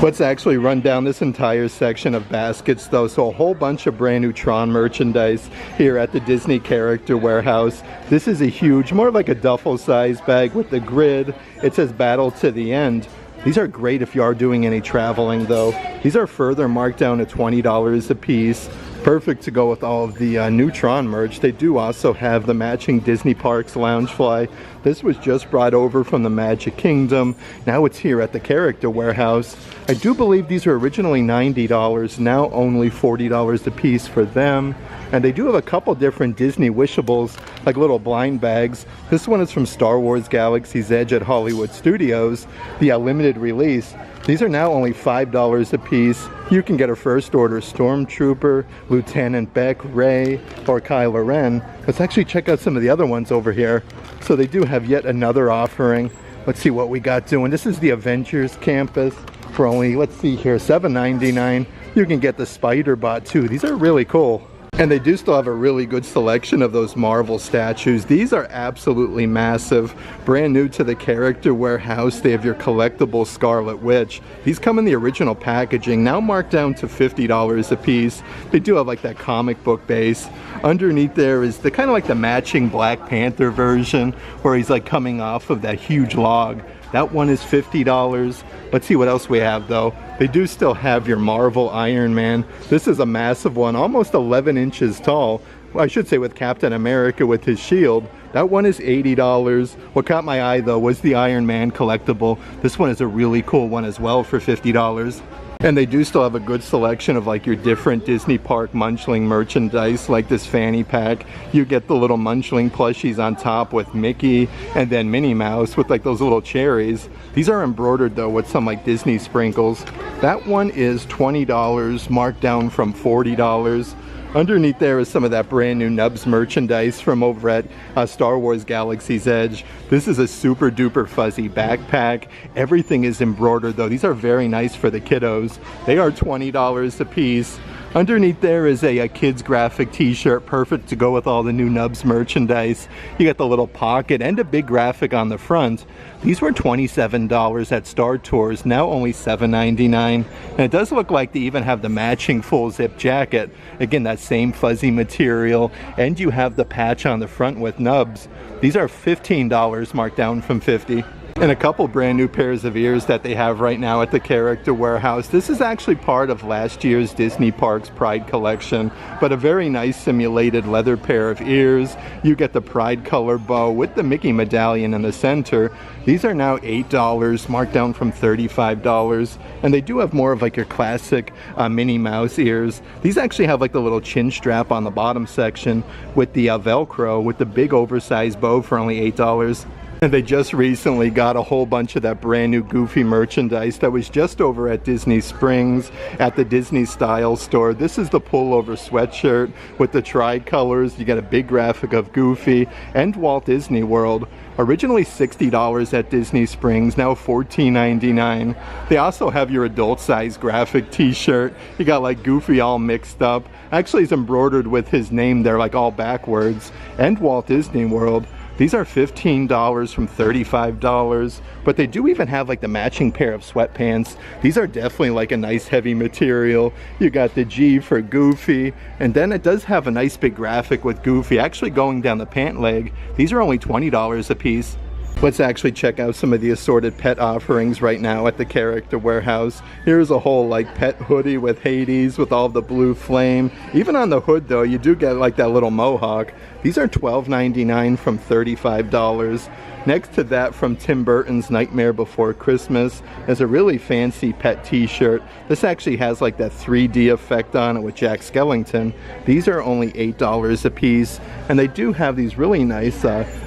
Let's actually run down this entire section of baskets though. So a whole bunch of brand new Tron merchandise here at the Disney Character Warehouse. This is a huge, more like a duffel size bag with the grid. It says Battle to the End. These are great if you are doing any traveling though. These are further marked down to $20 a piece. Perfect to go with all of the new Tron merch. They do also have the matching Disney Parks Loungefly. This was just brought over from the Magic Kingdom. Now it's here at the Character Warehouse. I do believe these were originally $90, now only $40 a piece for them. And they do have a couple different Disney Wishables, like little blind bags. This one is from Star Wars Galaxy's Edge at Hollywood Studios, the limited release. These are now only $5 a piece. You can get a first order Stormtrooper, Lieutenant Beck, Rey, or Kylo Ren. Let's actually check out some of the other ones over here. So they do have yet another offering. Let's see what we got doing. This is the Avengers campus for only, let's see here, $7.99. You can get the Spider Bot too. These are really cool. And they do still have a really good selection of those Marvel statues. These are absolutely massive. Brand new to the Character Warehouse. They have your collectible Scarlet Witch. These come in the original packaging, now marked down to $50 a piece. They do have like that comic book base. Underneath there is the kind of like the matching Black Panther version where he's like coming off of that huge log. That one is $50. Let's see what else we have though. They do still have your Marvel Iron Man. This is a massive one, almost 11 inches tall. Well, I should say with Captain America with his shield. That one is $80. What caught my eye though was the Iron Man collectible. This one is a really cool one as well for $50. And they do still have a good selection of like your different Disney Park Munchling merchandise, like this fanny pack. You get the little Munchling plushies on top with Mickey and then Minnie Mouse with like those little cherries. These are embroidered though with some like Disney sprinkles. That one is $20, marked down from $40. Underneath there is some of that brand new Nubs merchandise from over at Star Wars Galaxy's Edge. This is a super duper fuzzy backpack. Everything is embroidered though. These are very nice for the kiddos. They are $20 a piece. Underneath there is a kids graphic t-shirt, perfect to go with all the new Nubs merchandise. You get the little pocket and a big graphic on the front. These were $27 at Star Tours, now only $7.99. And it does look like they even have the matching full zip jacket. Again, that same fuzzy material, and you have the patch on the front with Nubs. These are $15, marked down from $50. And a couple brand new pairs of ears that they have right now at the Character Warehouse. This is actually part of last year's Disney Parks Pride collection, but a very nice simulated leather pair of ears. You get the Pride color bow with the Mickey medallion in the center. These are now $8, marked down from $35. And they do have more of like your classic Minnie Mouse ears. These actually have like the little chin strap on the bottom section with the Velcro with the big oversized bow for only $8. And they just recently got a whole bunch of that brand new Goofy merchandise that was just over at Disney Springs at the Disney Style store. This is the pullover sweatshirt with the tricolors. You get a big graphic of Goofy and Walt Disney World. Originally $60 at Disney Springs, now $14.99. They also have your adult size graphic t-shirt. You got like Goofy all mixed up. Actually, it's embroidered with his name there, like all backwards, and Walt Disney World. These are $15 from $35, but they do even have like the matching pair of sweatpants. These are definitely like a nice heavy material. You got the G for Goofy, and then it does have a nice big graphic with Goofy actually going down the pant leg. These are only $20 a piece. Let's actually check out some of the assorted pet offerings right now at the Character Warehouse. Here's a whole like pet hoodie with Hades with all the blue flame. Even on the hood though, you do get like that little mohawk. These are $12.99 from $35. Next to that, from Tim Burton's Nightmare Before Christmas, is a really fancy pet t-shirt. This actually has like that 3D effect on it with Jack Skellington. These are only $8 a piece, and they do have these really nice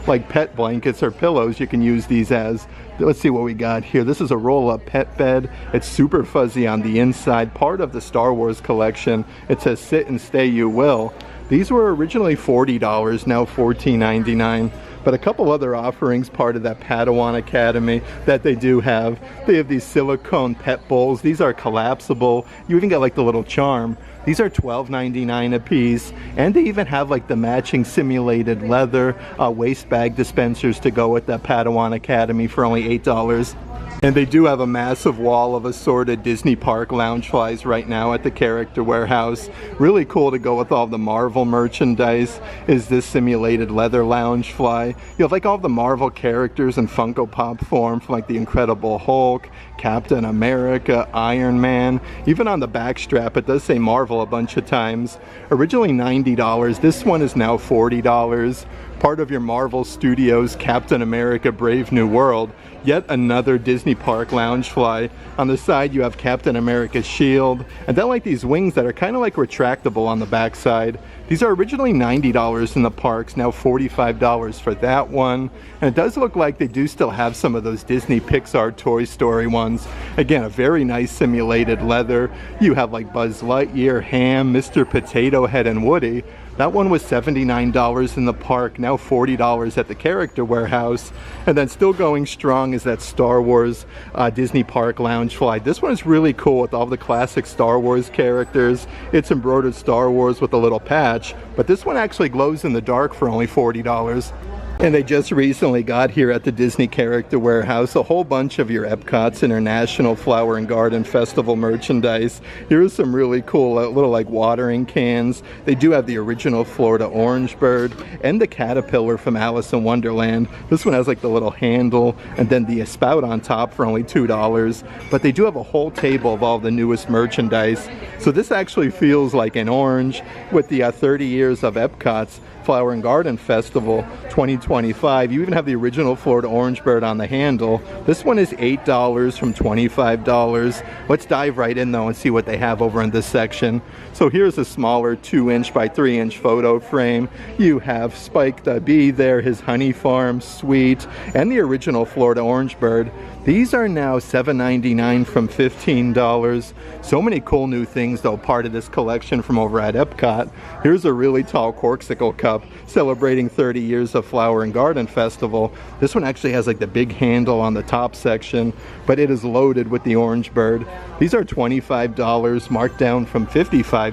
like pet blankets or pillows you can use these as. Let's see what we got here. This is a roll-up pet bed. It's super fuzzy on the inside, part of the Star Wars collection. It says sit and stay you will. These were originally $40, now $14.99. But a couple other offerings, part of that Padawan Academy that they do have. They have these silicone pet bowls. These are collapsible. You even get like the little charm. These are $12.99 a piece, and they even have like the matching simulated leather waste bag dispensers to go with that Padawan Academy for only $8. And they do have a massive wall of assorted Disney Park Loungeflies right now at the Character Warehouse. Really cool to go with all the Marvel merchandise is this simulated leather Loungefly. You have like all the Marvel characters in Funko Pop form, from like the Incredible Hulk, Captain America, Iron Man. Even on the back strap it does say Marvel a bunch of times. Originally $90, this one is now $40. Part of your Marvel Studios Captain America Brave New World. Yet another Disney Park Loungefly. On the side you have Captain America's shield, and then like these wings that are kind of like retractable on the back side. These are originally $90 in the parks, now $45 for that one. And it does look like they do still have some of those Disney Pixar Toy Story ones. Again, a very nice simulated leather. You have like Buzz Lightyear, Ham, Mr. Potato Head, and Woody. That one was $79 in the park, now $40 at the Character Warehouse. And then still going strong is that Star Wars Disney Park Loungefly. This one is really cool with all the classic Star Wars characters. It's embroidered Star Wars with a little patch, but this one actually glows in the dark for only $40. And they just recently got here at the Disney Character Warehouse a whole bunch of your Epcot's International Flower and Garden Festival merchandise. Here's some really cool little like watering cans. They do have the original Florida orange bird and the caterpillar from Alice in Wonderland. This one has like the little handle and then the spout on top for only $2. But they do have a whole table of all the newest merchandise. So this actually feels like an orange with the 30 years of Epcot's Flower and Garden Festival 2025. You even have the original Florida orange bird on the handle. This one is $8 from $25. Let's dive right in though and see what they have over in this section. So here's a smaller 2-inch by 3-inch photo frame. You have Spike the Bee there, his honey farm, sweet, and the original Florida orange bird. These are now $7.99 from $15. So many cool new things though, part of this collection from over at Epcot. Here's a really tall corksicle cup celebrating 30 years of Flower and Garden Festival. This one actually has like the big handle on the top section, but it is loaded with the orange bird. These are $25, marked down from $55.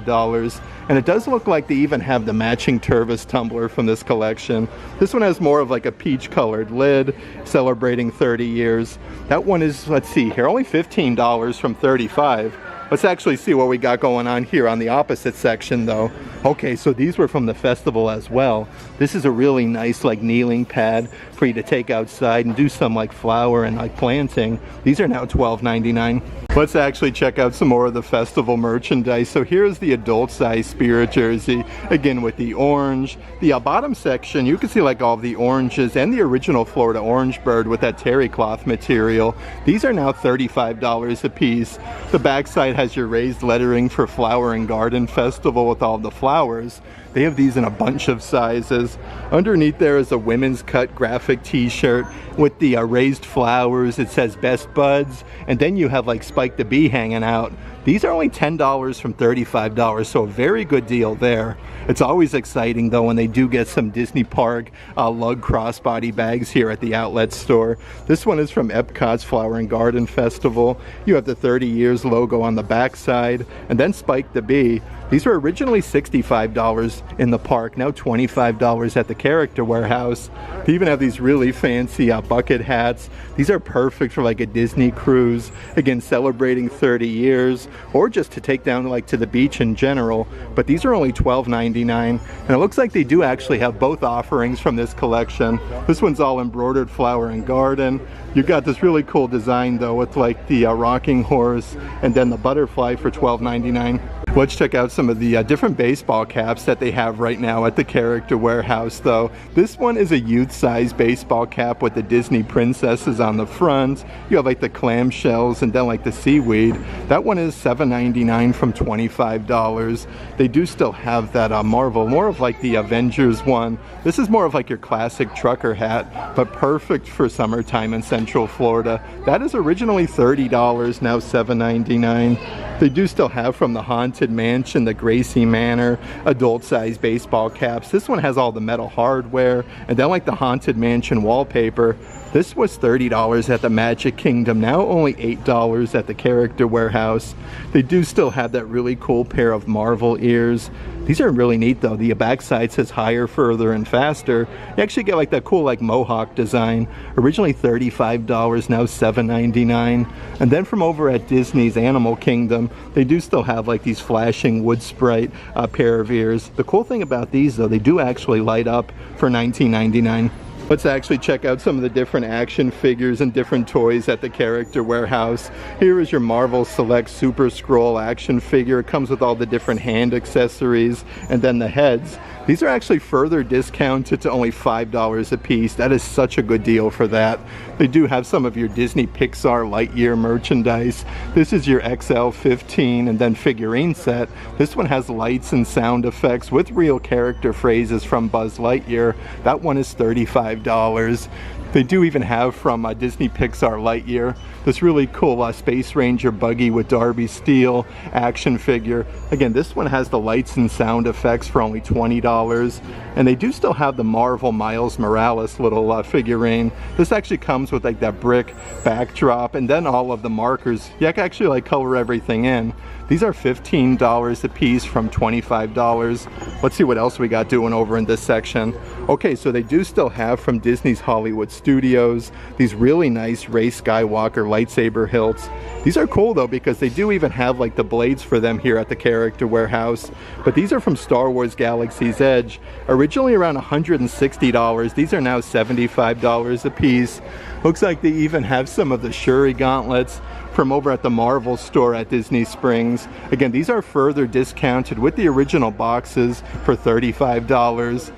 And it does look like they even have the matching Tervis tumbler from this collection. This one has more of like a peach colored lid, celebrating 30 years. That one is, let's see here, only $15 from $35. Let's actually see what we got going on here on the opposite section though. Okay, so these were from the festival as well. This is a really nice like kneeling pad for you to take outside and do some like flower and like planting. These are now $12.99. Let's actually check out some more of the festival merchandise. So here's the adult size Spirit jersey, again with the orange. The bottom section, you can see like all the oranges and the original Florida orange bird with that terry cloth material. These are now $35 a piece. The backside has your raised lettering for Flower and Garden Festival with all the flowers. They have these in a bunch of sizes. Underneath there is a women's cut graphic t-shirt with the raised flowers. It says Best Buds, and then you have like Spike the Bee hanging out. These are only $10 from $35, so a very good deal there. It's always exciting though when they do get some Disney Park lug crossbody bags here at the outlet store. This one is from Epcot's Flower and Garden Festival. You have the 30 years logo on the back side, and then Spike the Bee. These were originally $65 in the park, now $25 at the Character Warehouse. They even have these really fancy bucket hats. These are perfect for like a Disney cruise, again celebrating 30 years, or just to take down like to the beach in general. But these are only $12.99, and it looks like they do actually have both offerings from this collection. This one's all embroidered Flower and Garden. You got this really cool design though with like the rocking horse and then the butterfly for $12.99. Let's check out some of the different baseball caps that they have right now at the Character Warehouse though. This one is a youth-size baseball cap with the Disney princesses on the front. You have like the clamshells and then like the seaweed. That one is $7.99 from $25. They do still have that Marvel, more of like the Avengers one. This is more of like your classic trucker hat, but perfect for summertime in Central Florida. That is originally $30, now $7.99. They do still have from the Haunted Mansion, the Gracie Manor, adult-sized baseball caps. This one has all the metal hardware, and then like the Haunted Mansion wallpaper. This was $30 at the Magic Kingdom, now only $8 at the Character Warehouse. They do still have that really cool pair of Marvel ears. These are really neat though. The backside says higher, further, and faster. You actually get like that cool like mohawk design. Originally $35, now $7.99. And then from over at Disney's Animal Kingdom, they do still have like these flashing wood sprite pair of ears. The cool thing about these though, they do actually light up for $19.99. Let's actually check out some of the different action figures and different toys at the Character Warehouse. Here is your Marvel Select Super Scroll action figure. It comes with all the different hand accessories and then the heads. These are actually further discounted to only $5 a piece. That is such a good deal for that. They do have some of your Disney Pixar Lightyear merchandise. This is your XL15 and then figurine set. This one has lights and sound effects with real character phrases from Buzz Lightyear. That one is $35. $25. They do even have from Disney Pixar Lightyear this really cool Space Ranger buggy with Darby Steel action figure. Again, this one has the lights and sound effects for only $20. And they do still have the Marvel Miles Morales little figurine. This actually comes with like that brick backdrop and then all of the markers. You can actually like color everything in. These are $15 a piece from $25. Let's see what else we got doing over in this section. Okay, so they do still have from Disney's Hollywood Studios these really nice Rey Skywalker lightsaber hilts. These are cool though because they do even have like the blades for them here at the Character Warehouse. But these are from Star Wars Galaxy's Edge. Originally around $160. These are now $75 a piece. Looks like they even have some of the Shuri gauntlets from over at the Marvel store at Disney Springs. Again, these are further discounted with the original boxes for $35.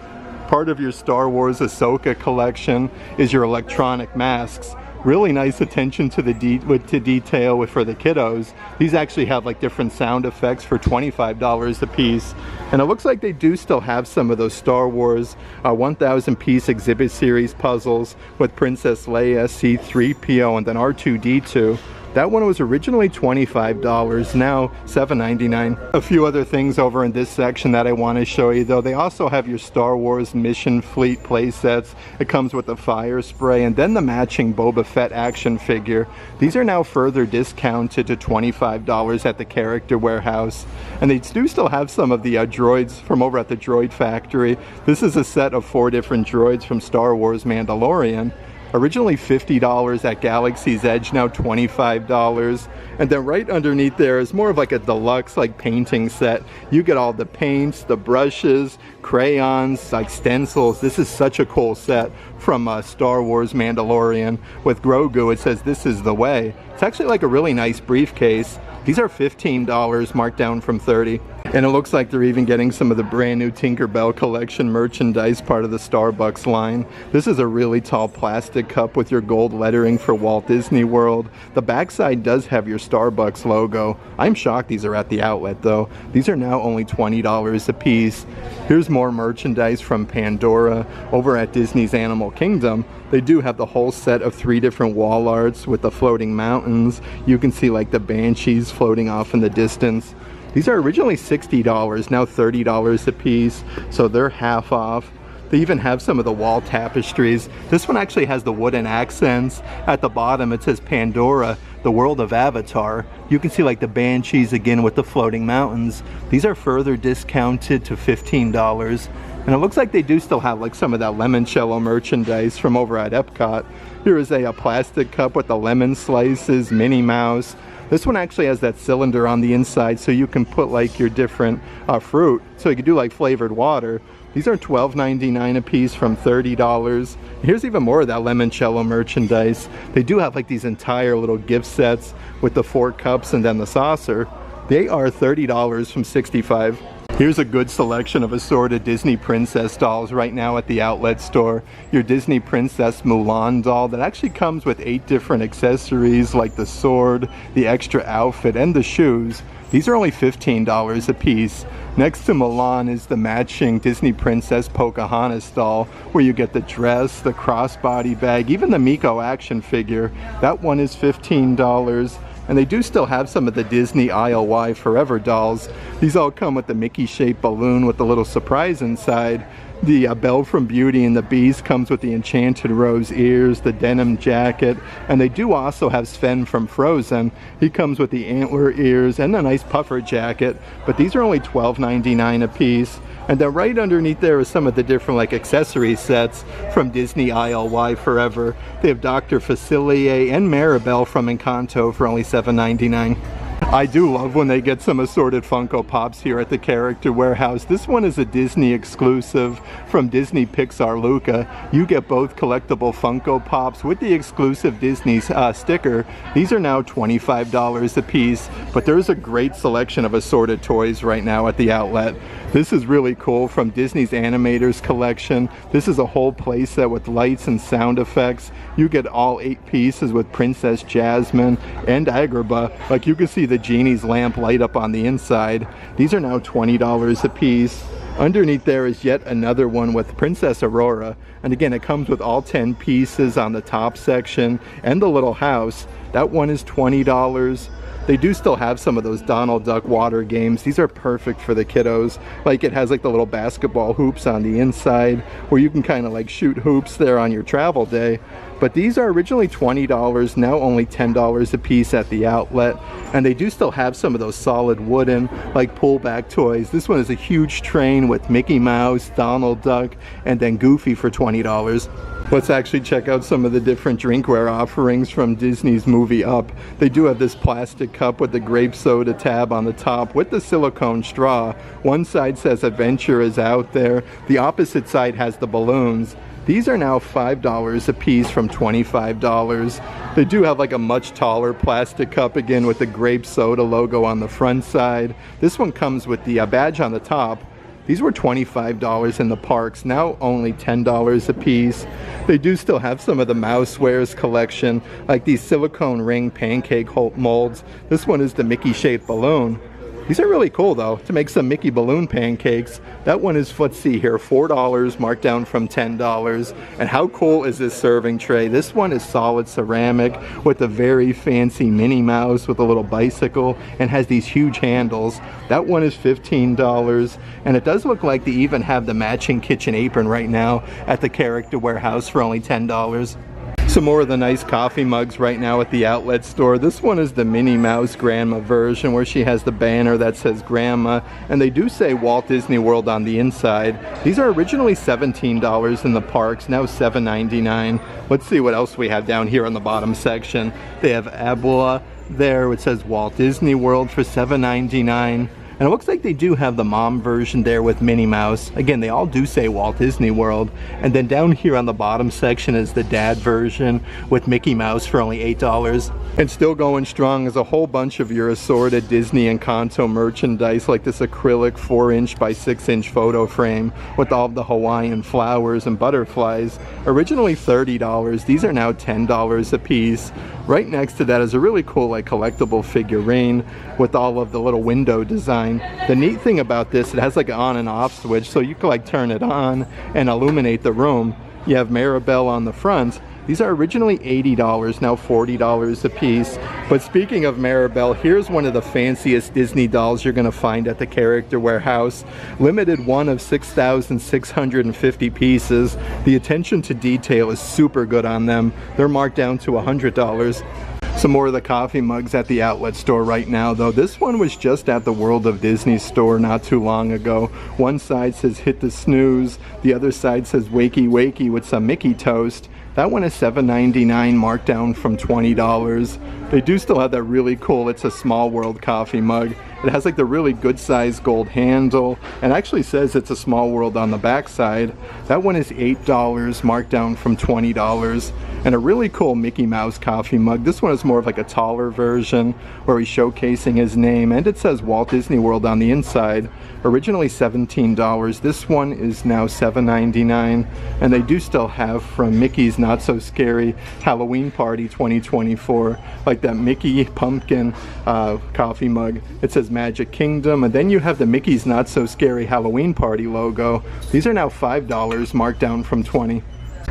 Part of your Star Wars Ahsoka collection is your electronic masks. Really nice attention to the detail for the kiddos. These actually have like different sound effects for $25 a piece. And it looks like they do still have some of those Star Wars 1,000 piece exhibit series puzzles with Princess Leia, C-3PO, and then R2-D2. That one was originally $25, now $7.99. A few other things over in this section that I want to show you though. They also have your Star Wars Mission Fleet play sets. It comes with the fire spray and then the matching Boba Fett action figure. These are now further discounted to $25 at the Character Warehouse. And they do still have some of the droids from over at the Droid Factory. This is a set of 4 different droids from Star Wars Mandalorian. Originally $50 at Galaxy's Edge, now $25. And then right underneath there is more of like a deluxe like painting set. You get all the paints, the brushes, crayons, like stencils. This is such a cool set from Star Wars Mandalorian. With Grogu, it says "This is the way." It's actually like a really nice briefcase. These are $15, marked down from $30. And it looks like they're even getting some of the brand new Tinkerbell collection merchandise, part of the Starbucks line. This is a really tall plastic cup with your gold lettering for Walt Disney World. The backside does have your Starbucks logo. I'm shocked these are at the outlet though. These are now only $20 a piece. Here's more merchandise from Pandora over at Disney's Animal Kingdom. They do have the whole set of 3 different wall arts with the floating mountains. You can see like the banshees floating off in the distance. These are originally $60, now $30 a piece, so they're half off. They even have some of the wall tapestries. This one actually has the wooden accents. At the bottom it says Pandora, the world of Avatar. You can see like the banshees again with the floating mountains. These are further discounted to $15. And it looks like they do still have like some of that limoncello merchandise from over at Epcot. Here is a plastic cup with the lemon slices, Minnie Mouse. This one actually has that cylinder on the inside so you can put like your different fruit. So you can do like flavored water. These are $12.99 a piece from $30. Here's even more of that limoncello merchandise. They do have like these entire little gift sets with the 4 cups and then the saucer. They are $30 from $65. Here's a good selection of assorted Disney princess dolls right now at the outlet store. Your Disney Princess Mulan doll that actually comes with 8 different accessories like the sword, the extra outfit, and the shoes. These are only $15 a piece. Next to Mulan is the matching Disney Princess Pocahontas doll, where you get the dress, the crossbody bag, even the Miko action figure. That one is $15. And they do still have some of the Disney ILY Forever dolls. These all come with the Mickey-shaped balloon with the little surprise inside. The Belle from Beauty and the Beast comes with the Enchanted Rose ears, the denim jacket, and they do also have Sven from Frozen. He comes with the antler ears and a nice puffer jacket, but these are only $12.99 a piece. And then right underneath there is some of the different like accessory sets from Disney ILY Forever. They have Dr. Facilier and Maribel from Encanto for only $7.99. I do love when they get some assorted Funko Pops here at the Character Warehouse. This one is a Disney exclusive from Disney Pixar Luca. You get both collectible Funko Pops with the exclusive Disney sticker. These are now $25 a piece, but there's a great selection of assorted toys right now at the outlet. This is really cool from Disney's Animators collection. This is a whole playset with lights and sound effects. You get all 8 pieces with Princess Jasmine and Agrabah. Like you can see the genie's lamp light up on the inside. These are now $20 a piece. Underneath there is yet another one with Princess Aurora, and again it comes with all 10 pieces on the top section and the little house. That one is $20. They do still have some of those Donald Duck water games. These are perfect for the kiddos. Like it has like the little basketball hoops on the inside where you can kind of like shoot hoops there on your travel day. But these are originally $20, now only $10 a piece at the outlet. And they do still have some of those solid wooden like pullback toys. This one is a huge train with Mickey Mouse, Donald Duck, and then Goofy for $20. Let's actually check out some of the different drinkware offerings from Disney's movie Up. They do have this plastic cup with the grape soda tab on the top with the silicone straw. One side says Adventure is out there. The opposite side has the balloons. These are now $5 a piece from $25. They do have like a much taller plastic cup again with the grape soda logo on the front side. This one comes with the badge on the top. These were $25 in the parks, now only $10 a piece. They do still have some of the Mousewares collection, like these silicone ring pancake molds. This one is the Mickey shaped balloon. These are really cool though, to make some Mickey balloon pancakes. That one is, let's see here, $4, marked down from $10. And how cool is this serving tray? This one is solid ceramic with a very fancy Minnie Mouse with a little bicycle and has these huge handles. That one is $15. And it does look like they even have the matching kitchen apron right now at the Character Warehouse for only $10. Some more of the nice coffee mugs right now at the outlet store. This one is the Minnie Mouse Grandma version where she has the banner that says Grandma, and they do say Walt Disney World on the inside. These are originally $17 in the parks, now $7.99. Let's see what else we have down here on the bottom section. They have Abula there, which says Walt Disney World for $7.99. And it looks like they do have the mom version there with Minnie Mouse. Again, they all do say Walt Disney World. And then down here on the bottom section is the dad version with Mickey Mouse for only $8. And still going strong is a whole bunch of your assorted Disney and Encanto merchandise, like this acrylic 4" by 6" photo frame with all of the Hawaiian flowers and butterflies. Originally $30, these are now $10 a piece. Right next to that is a really cool like collectible figurine with all of the little window design. The neat thing about this, it has like an on and off switch, so you can like turn it on and illuminate the room. You have Maribel on the front. These are originally $80, now $40 a piece. But speaking of Maribel, here's one of the fanciest Disney dolls you're going to find at the Character Warehouse. Limited one of 6,650 pieces. The attention to detail is super good on them. They're marked down to $100. Some more of the coffee mugs at the outlet store right now though. This one was just at the World of Disney store not too long ago. One side says Hit the Snooze, the other side says Wakey Wakey with some Mickey toast. That one is $7.99, marked down from $20. They do still have that really cool It's a Small World coffee mug. It has like the really good size gold handle and actually says It's a Small World on the back side. That one is $8, marked down from $20. And a really cool Mickey Mouse coffee mug. This one is more of like a taller version where he's showcasing his name, and it says Walt Disney World on the inside. Originally $17. This one is now $7.99. And they do still have from Mickey's Not So Scary Halloween Party 2024, like that Mickey pumpkin coffee mug. It says Magic Kingdom, and then you have the Mickey's Not So Scary Halloween Party logo. These are now $5, marked down from $20.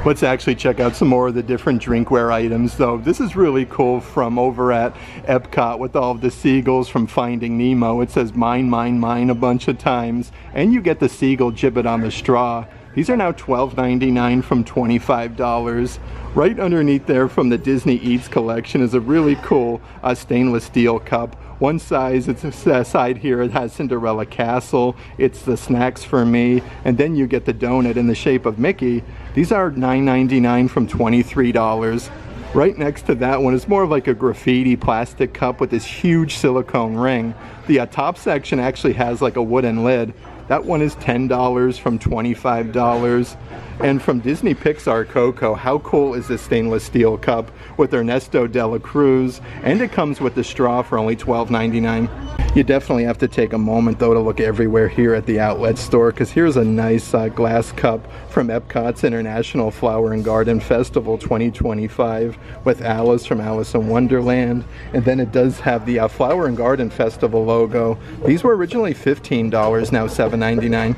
Let's actually check out some more of the different drinkware items though. This is really cool from over at Epcot with all of the seagulls from Finding Nemo. It says mine, mine, mine a bunch of times, and you get the seagull gibbet on the straw. These are now $12.99 from $25. Right underneath there from the Disney Eats collection is a really cool stainless steel cup. One size, it's a side here, it has Cinderella Castle, it's the Snacks for Me, and then you get the donut in the shape of Mickey. These are $9.99 from $23. Right next to that one is more of like a graffiti plastic cup with this huge silicone ring. The top section actually has like a wooden lid. That one is $10 from $25. And from Disney Pixar Coco, how cool is this stainless steel cup with Ernesto de la Cruz? And it comes with the straw for only $12.99. You definitely have to take a moment though to look everywhere here at the outlet store, because here's a nice glass cup from Epcot's International Flower and Garden Festival 2025 with Alice from Alice in Wonderland. And then it does have the Flower and Garden Festival logo. These were originally $15, now $7.99.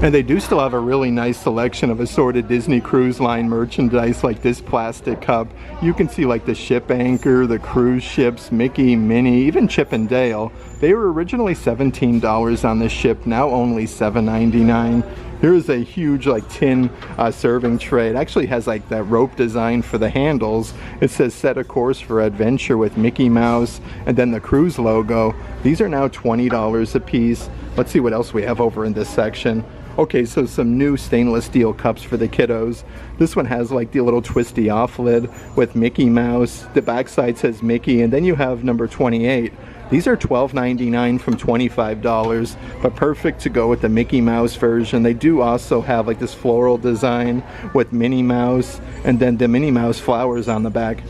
And they do still have a really nice selection of assorted Disney Cruise Line merchandise, like this plastic cup. You can see like the ship anchor, the cruise ships, Mickey, Minnie, even Chip and Dale. They were originally $17 on this ship, now only $7.99. Here's a huge like tin serving tray. It actually has like that rope design for the handles. It says set a course for adventure with Mickey Mouse and then the cruise logo. These are now $20 a piece. Let's see what else we have over in this section. Okay, so some new stainless steel cups for the kiddos. This one has like the little twisty off lid with Mickey Mouse. The backside says Mickey, and then you have number 28. These are $12.99 from $25, but perfect to go with the Mickey Mouse version. They do also have like this floral design with Minnie Mouse and then the Minnie Mouse flowers on the back.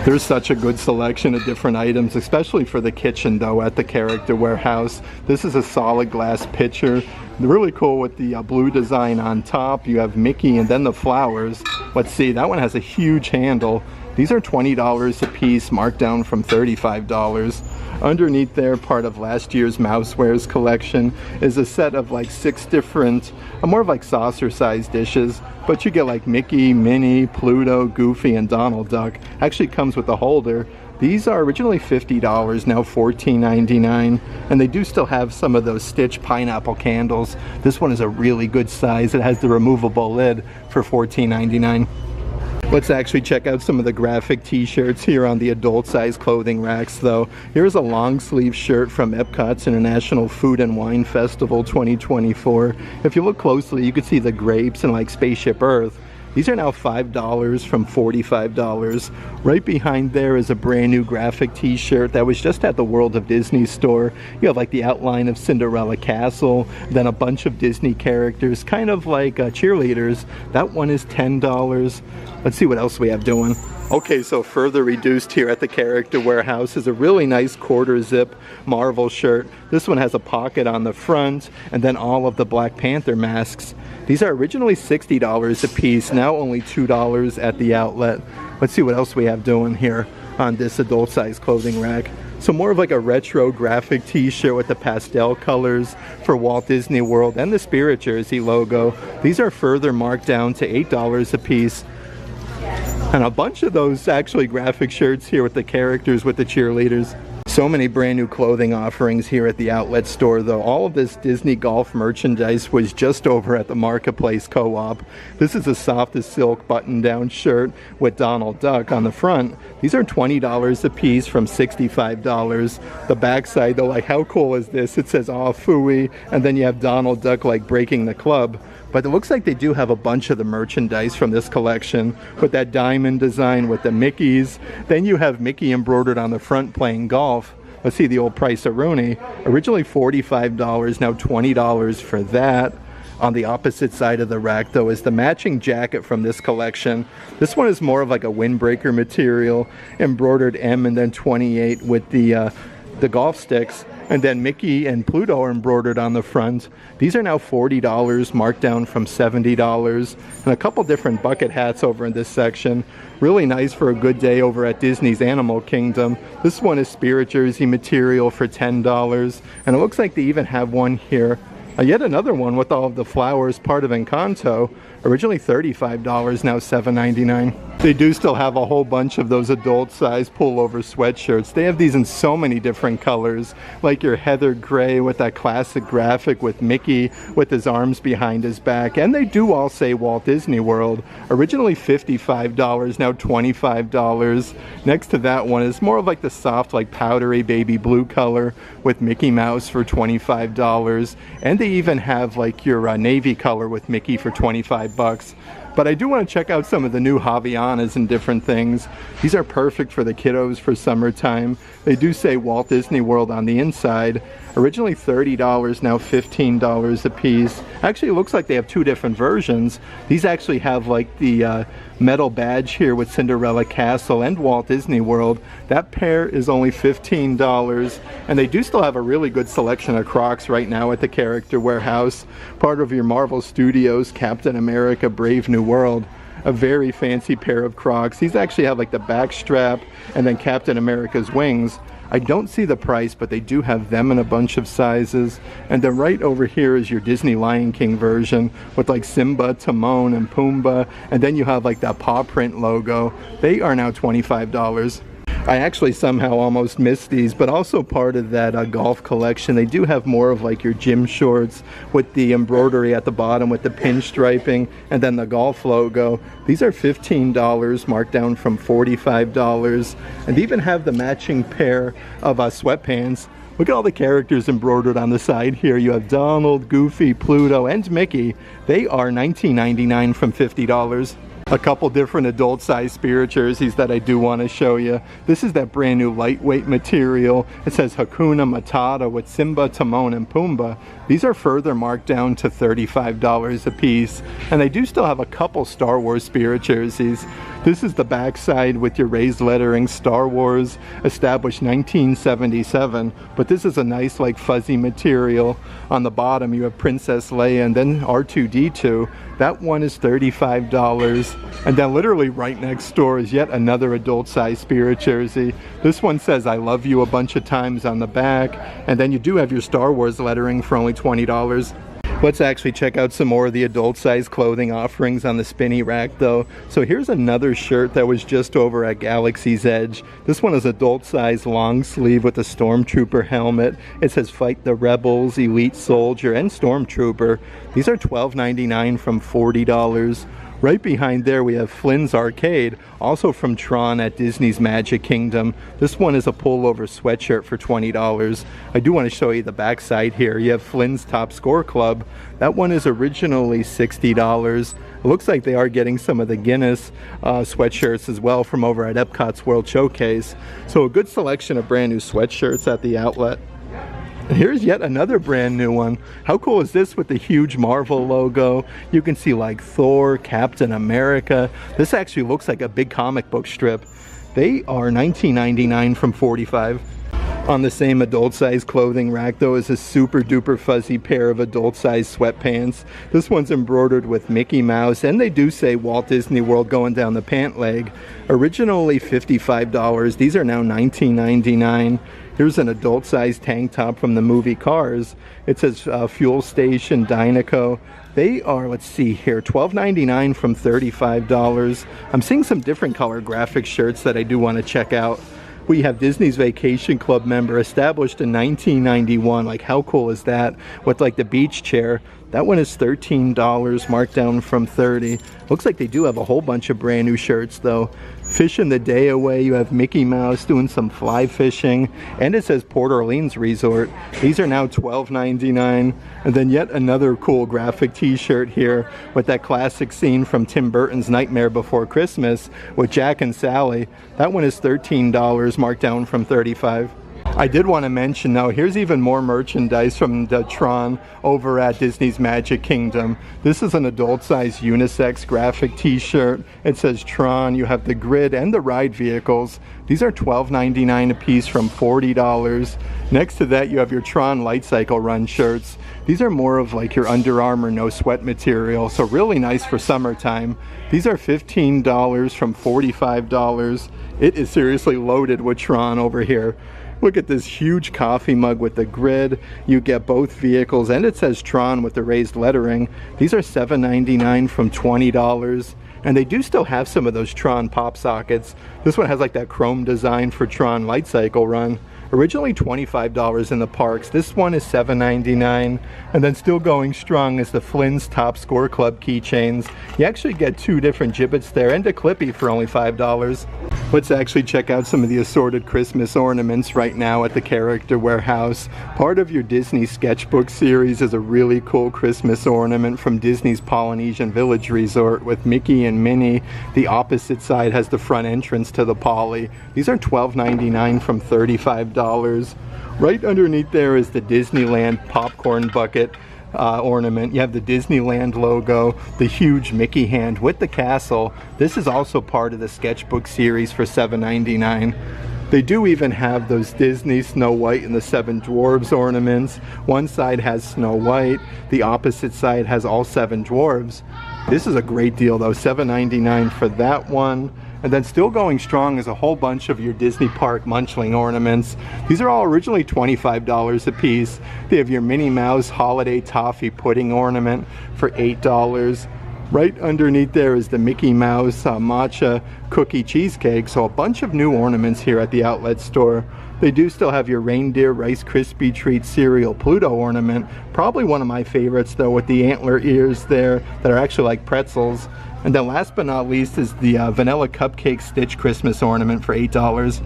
There's such a good selection of different items, especially for the kitchen though at the Character Warehouse. This is a solid glass pitcher. Really cool with the blue design on top. You have Mickey and then the flowers. Let's see, that one has a huge handle. These are $20 a piece, marked down from $35. Underneath there, part of last year's Mousewares collection, is a set of like 6 different, more of like saucer-sized dishes. But you get like Mickey, Minnie, Pluto, Goofy, and Donald Duck. Actually comes with a holder. These are originally $50, now $14.99, and they do still have some of those Stitch pineapple candles. This one is a really good size. It has the removable lid for $14.99. Let's actually check out some of the graphic t-shirts here on the adult size clothing racks though. Here's a long sleeve shirt from Epcot's International Food and Wine Festival 2024. If you look closely, you can see the grapes and like Spaceship Earth. These are now $5 from $45. Right behind there is a brand new graphic t-shirt that was just at the World of Disney store. You have like the outline of Cinderella Castle, then a bunch of Disney characters, kind of like cheerleaders. That one is $10. Let's see what else we have doing. Okay, so further reduced here at the Character Warehouse is a really nice quarter zip Marvel shirt. This one has a pocket on the front and then all of the Black Panther masks. These are originally $60 a piece, now only $2 at the outlet. Let's see what else we have doing here on this adult size clothing rack. So more of like a retro graphic t-shirt with the pastel colors for Walt Disney World and the Spirit Jersey logo. These are further marked down to $8 a piece. And a bunch of those actually graphic shirts here with the characters with the cheerleaders. So many brand new clothing offerings here at the outlet store though. All of this Disney golf merchandise was just over at the Marketplace Co-op. This is a soft as silk button down shirt with Donald Duck on the front. These are $20 a piece from $65. The backside though, like how cool is this? It says "Aw Phooey," and then you have Donald Duck like breaking the club. But it looks like they do have a bunch of the merchandise from this collection with that diamond design with the Mickeys. Then you have Mickey embroidered on the front playing golf. Let's see the old price of Rooney. Originally $45, now $20 for that. On the opposite side of the rack though is the matching jacket from this collection. This one is more of like a windbreaker material, embroidered M and then 28 with the golf sticks. And then Mickey and Pluto are embroidered on the front. These are now $40, marked down from $70. And a couple different bucket hats over in this section. Really nice for a good day over at Disney's Animal Kingdom. This one is Spirit Jersey material for $10. And it looks like they even have one here. Yet another one with all of the flowers, part of Encanto. Originally $35, now $7.99. They do still have a whole bunch of those adult size pullover sweatshirts. They have these in so many different colors, like your heather gray with that classic graphic with Mickey with his arms behind his back. And they do all say Walt Disney World. Originally $55, now $25. Next to that one is more of like the soft, like powdery baby blue color with Mickey Mouse for $25. And they even have like your navy color with Mickey for $25. But I do want to check out some of the new Havianas and different things. These are perfect for the kiddos for summertime. They do say Walt Disney World on the inside. Originally $30, now $15 a piece. Actually, it looks like they have two different versions. These actually have like the metal badge here with Cinderella Castle and Walt Disney World. That pair is only $15. And they do still have a really good selection of Crocs right now at the Character Warehouse. Part of your Marvel Studios Captain America Brave New World. A very fancy pair of Crocs. These actually have like the back strap and then Captain America's wings. I don't see the price, but they do have them in a bunch of sizes. And then right over here is your Disney Lion King version with like Simba, Timon, and Pumbaa. And then you have like that paw print logo. They are now $25. I actually somehow almost missed these, but also part of that golf collection. They do have more of like your gym shorts with the embroidery at the bottom with the pinstriping and then the golf logo. These are $15, marked down from $45, and they even have the matching pair of sweatpants. Look at all the characters embroidered on the side here. You have Donald, Goofy, Pluto, and Mickey. They are $19.99 from $50. A couple different adult size spirit jerseys that I do want to show you. This is that brand new lightweight material. It says Hakuna Matata with Simba, Timon, and Pumbaa. These are further marked down to $35 a piece. And they do still have a couple Star Wars spirit jerseys. This is the backside with your raised lettering, Star Wars, established 1977. But this is a nice like fuzzy material. On the bottom you have Princess Leia and then R2-D2. That one is $35. And then literally right next door is yet another adult size spirit jersey. This one says I love you a bunch of times on the back. And then you do have your Star Wars lettering for only $20. Let's actually check out some more of the adult size clothing offerings on the spinny rack though. So here's another shirt that was just over at Galaxy's Edge. This one is adult size long sleeve with a Stormtrooper helmet. It says Fight the Rebels, Elite Soldier, and Stormtrooper. These are $12.99 from $40. Right behind there we have Flynn's Arcade, also from Tron at Disney's Magic Kingdom. This one is a pullover sweatshirt for $20. I do want to show you the back side here. You have Flynn's Top Score Club. That one is originally $60. It looks like they are getting some of the Guinness sweatshirts as well from over at Epcot's World Showcase. So a good selection of brand new sweatshirts at the outlet. Here's yet another brand new one. How cool is this with the huge Marvel logo? You can see like Thor, Captain America. This actually looks like a big comic book strip. They are $19.99 from $45. On the same adult size clothing rack though is a super duper fuzzy pair of adult size sweatpants. This one's embroidered with Mickey Mouse and they do say Walt Disney World going down the pant leg. Originally $55, these are now $19.99. Here's an adult size tank top from the movie Cars. It says Fuel Station Dynaco. They are, let's see here, $12.99 from $35. I'm seeing some different color graphic shirts that I do want to check out. We have Disney's Vacation Club member, established in 1991. Like, how cool is that? With like the beach chair. That one is $13, marked down from $30. Looks like they do have a whole bunch of brand new shirts though. Fishing the Day Away, you have Mickey Mouse doing some fly fishing, and it says Port Orleans Resort. These are now $12.99. And then yet another cool graphic t-shirt here with that classic scene from Tim Burton's Nightmare Before Christmas with Jack and Sally. That one is $13, marked down from $35. I did want to mention though, here's even more merchandise from the Tron over at Disney's Magic Kingdom. This is an adult size unisex graphic t-shirt. It says Tron. You have the grid and the ride vehicles. These are $12.99 a piece from $40. Next to that you have your Tron Light Cycle Run shirts. These are more of like your Under Armour no sweat material, so really nice for summertime. These are $15 from $45. It is seriously loaded with Tron over here. Look at this huge coffee mug with the grid. You get both vehicles and it says Tron with the raised lettering. These are $7.99 from $20. And they do still have some of those Tron pop sockets. This one has like that chrome design for Tron Light Cycle Run. Originally $25 in the parks. This one is $7.99. And then still going strong is the Flynn's Top Score Club keychains. You actually get two different gibbets there and a clippy for only $5. Let's actually check out some of the assorted Christmas ornaments right now at the Character Warehouse. Part of your Disney Sketchbook series is a really cool Christmas ornament from Disney's Polynesian Village Resort with Mickey and Minnie. The opposite side has the front entrance to the Poly. These are $12.99 from $35. Right underneath there is the Disneyland popcorn bucket ornament. You have the Disneyland logo, the huge Mickey hand with the castle. This is also part of the Sketchbook series for $7.99. They do even have those Disney Snow White and the Seven Dwarves ornaments. One side has Snow White, the opposite side has all seven dwarves. This is a great deal though, $7.99 for that one. And then still going strong is a whole bunch of your Disney Park munchling ornaments. These are all originally $25 a piece. They have your Minnie Mouse holiday toffee pudding ornament for $8. Right underneath there is the Mickey Mouse matcha cookie cheesecake. So a bunch of new ornaments here at the outlet store. They do still have your reindeer Rice Krispie treat cereal Pluto ornament. Probably one of my favorites though, with the antler ears there that are actually like pretzels. And then last but not least is the vanilla cupcake Stitch Christmas ornament for $8.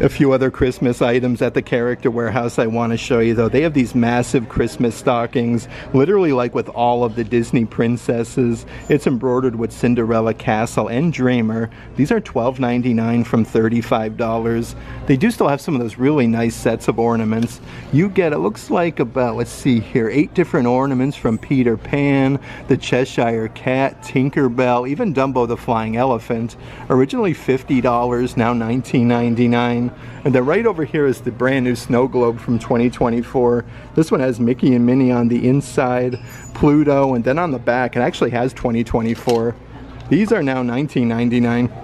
A few other Christmas items at the Character Warehouse I want to show you though. They have these massive Christmas stockings, literally like with all of the Disney princesses. It's embroidered with Cinderella, Castle, and Dreamer. These are $12.99 from $35. They do still have some of those really nice sets of ornaments. You get, it looks like about, let's see here, 8 different ornaments from Peter Pan, the Cheshire Cat, Tinkerbell, even Dumbo the Flying Elephant. Originally $50, now $19.99. And then right over here is the brand new snow globe from 2024. This one has Mickey and Minnie on the inside, Pluto, and then on the back it actually has 2024. These are now $19.99.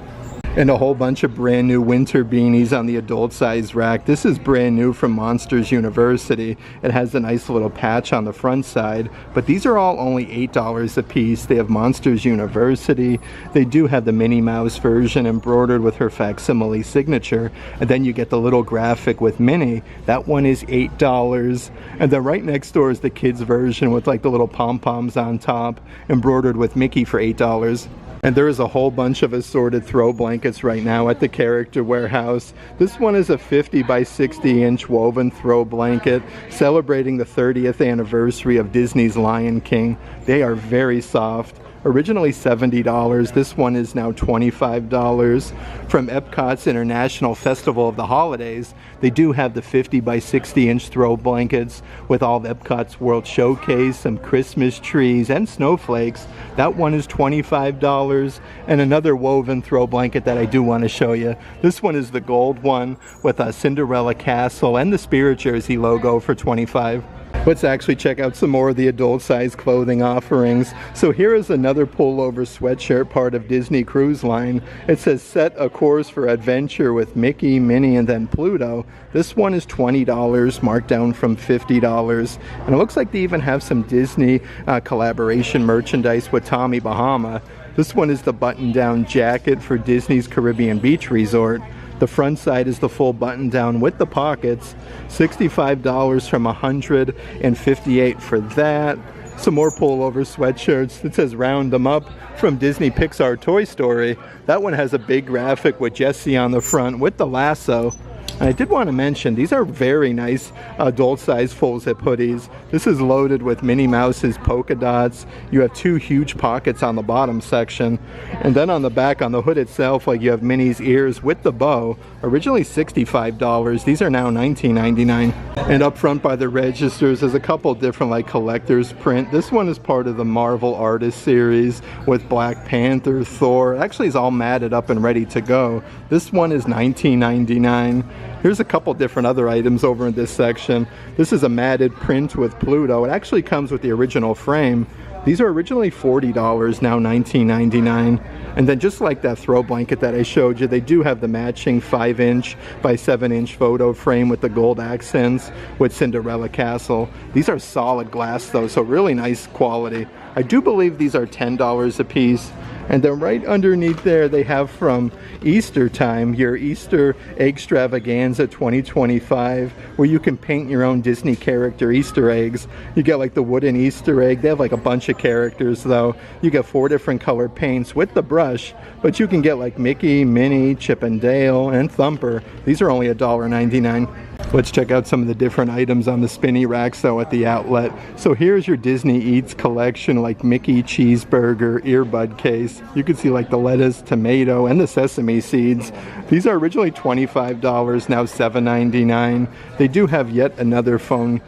And a whole bunch of brand new winter beanies on the adult size rack. This is brand new from Monsters University. It has a nice little patch on the front side, but these are all only $8 a piece. They have Monsters University. They do have the Minnie Mouse version embroidered with her facsimile signature, and then you get the little graphic with Minnie. That one is $8. And then right next door is the kids version with like the little pom-poms on top, embroidered with Mickey for $8. And there is a whole bunch of assorted throw blankets right now at the Character Warehouse. This one is a 50 by 60 inch woven throw blanket celebrating the 30th anniversary of Disney's Lion King. They are very soft. Originally $70, this one is now $25. From Epcot's International Festival of the Holidays, they do have the 50 by 60 inch throw blankets with all of Epcot's World Showcase, some Christmas trees, and snowflakes. That one is $25. And another woven throw blanket that I do want to show you. This one is the gold one with a Cinderella Castle and the Spirit Jersey logo for $25. Let's actually check out some more of the adult size clothing offerings. So here is another pullover sweatshirt part of Disney Cruise Line. It says set a course for adventure with Mickey, Minnie, and then Pluto. This one is $20, marked down from $50. And it looks like they even have some Disney collaboration merchandise with Tommy Bahama. This one is the button-down jacket for Disney's Caribbean Beach Resort. The front side is the full button down with the pockets. $65 from $158 for that. Some more pullover sweatshirts. It says round them up from Disney Pixar Toy Story. That one has a big graphic with Jessie on the front with the lasso. And I did want to mention, these are very nice adult-size full-zip hoodies. This is loaded with Minnie Mouse's polka dots. You have 2 huge pockets on the bottom section. And then on the back, on the hood itself, like you have Minnie's ears with the bow. Originally $65. These are now $19.99. And up front by the registers, there's a couple different like collector's print. This one is part of the Marvel Artist series with Black Panther, Thor. It actually is all matted up and ready to go. This one is $19.99. Here's a couple different other items over in this section. This is a matted print with Pluto. It actually comes with the original frame. These are originally $40, now $19.99. And then just like that throw blanket that I showed you, they do have the matching 5-inch by 7-inch photo frame with the gold accents with Cinderella Castle. These are solid glass though, so really nice quality. I do believe these are $10 a piece. And then right underneath there, they have from Easter time, your Easter Eggstravaganza 2025, where you can paint your own Disney character Easter eggs. You get like the wooden Easter egg. They have like a bunch of characters though. You get 4 different colored paints with the brush, but you can get like Mickey, Minnie, Chip and Dale, and Thumper. These are only $1.99. Let's check out some of the different items on the spinny racks though at the outlet. So here's your Disney Eats collection, like Mickey cheeseburger earbud case. You can see like the lettuce, tomato, and the sesame seeds. These are originally $25, now $7.99. They do have yet another phone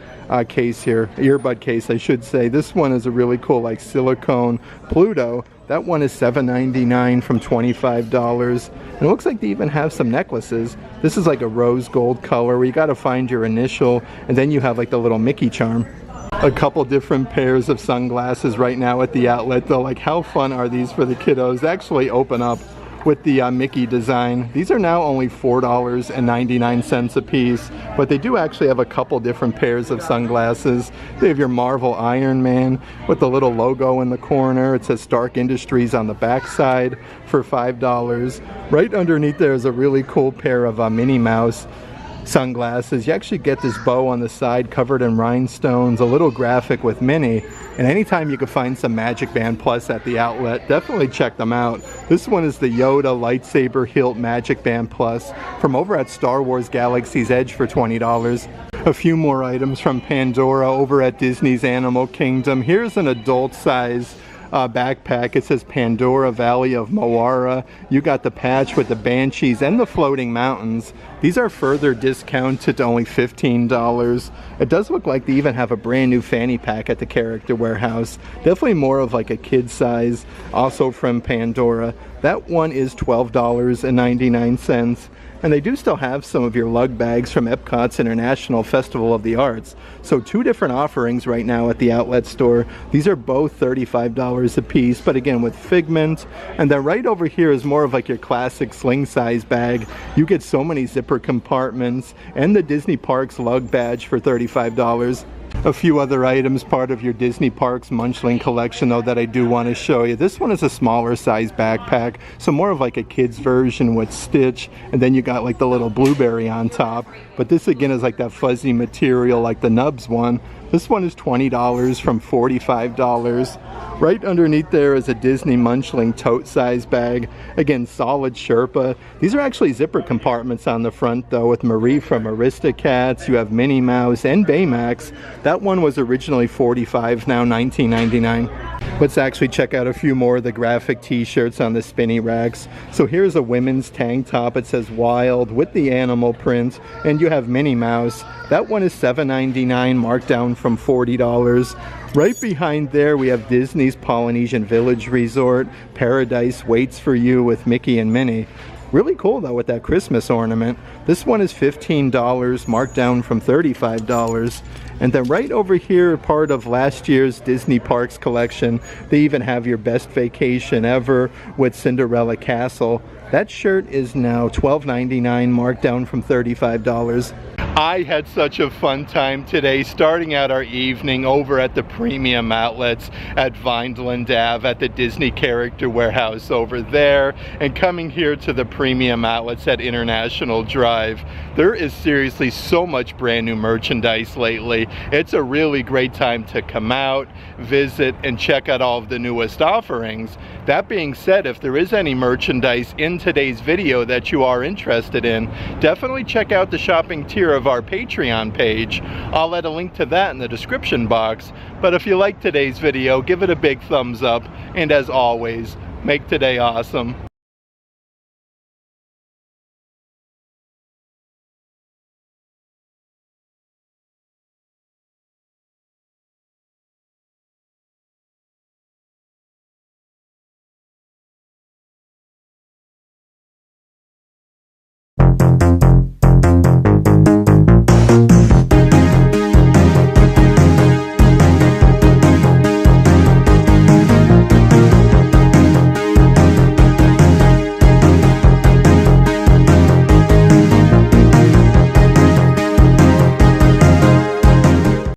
case here, earbud case I should say. This one is a really cool like silicone Pluto. That one is $7.99 from $25. And it looks like they even have some necklaces. This is like a rose gold color where you got to find your initial, and then you have like the little Mickey charm. A couple different pairs of sunglasses right now at the outlet though. Like how fun are these for the kiddos? They actually open up. with the Mickey design. These are now only $4.99 a piece, but they do actually have a couple different pairs of sunglasses. They have your Marvel Iron Man with the little logo in the corner. It says Stark Industries on the back side for $5. Right underneath there is a really cool pair of Minnie Mouse sunglasses. You actually get this bow on the side covered in rhinestones, a little graphic with Minnie, and anytime you can find some Magic Band Plus at the outlet, definitely check them out. This one is the Yoda lightsaber hilt Magic Band Plus from over at Star Wars Galaxy's Edge for $20. A few more items from Pandora over at Disney's Animal Kingdom. Here's an adult size backpack. It says Pandora Valley of Moara. You got the patch with the Banshees and the floating mountains. These are further discounted to only $15. It does look like they even have a brand new fanny pack at the Character Warehouse. Definitely more of like a kid size, also from Pandora. That one is $12.99. And they do still have some of your lug bags from Epcot's International Festival of the Arts. So 2 different offerings right now at the outlet store. These are both $35 a piece, but again with Figment. And then right over here is more of like your classic sling size bag. You get so many zipper compartments and the Disney Parks lug badge for $35. A few other items part of your Disney Parks Munchling collection though that I do want to show you. This one is a smaller size backpack, so more of like a kid's version with Stitch, and then you got like the little blueberry on top. But this again is like that fuzzy material like the Nubs one. This one is $20 from $45. Right underneath there is a Disney Munchling tote size bag. Again, solid Sherpa. These are actually zipper compartments on the front though with Marie from Aristocats. You have Minnie Mouse and Baymax. That one was originally $45, now $19.99. Let's actually check out a few more of the graphic t-shirts on the spinny racks. So here's a women's tank top. It says Wild with the animal print, and you have Minnie Mouse. That one is $7.99, marked down from $40. Right behind there we have Disney's Polynesian Village Resort. Paradise waits for you with Mickey and Minnie. Really cool though with that Christmas ornament. This one is $15, marked down from $35. And then right over here, part of last year's Disney Parks collection, they even have your Best Vacation Ever with Cinderella Castle. That shirt is now $12.99, marked down from $35. I had such a fun time today, starting out our evening over at the premium outlets at Vineland Ave at the Disney Character Warehouse over there, and coming here to the premium outlets at International Drive. There is seriously so much brand new merchandise lately. It's a really great time to come out, visit, and check out all of the newest offerings. That being said, if there is any merchandise in today's video that you are interested in, definitely check out the shopping tier of our Patreon page. I'll add a link to that in the description box. But if you like today's video, give it a big thumbs up, and as always, make today awesome.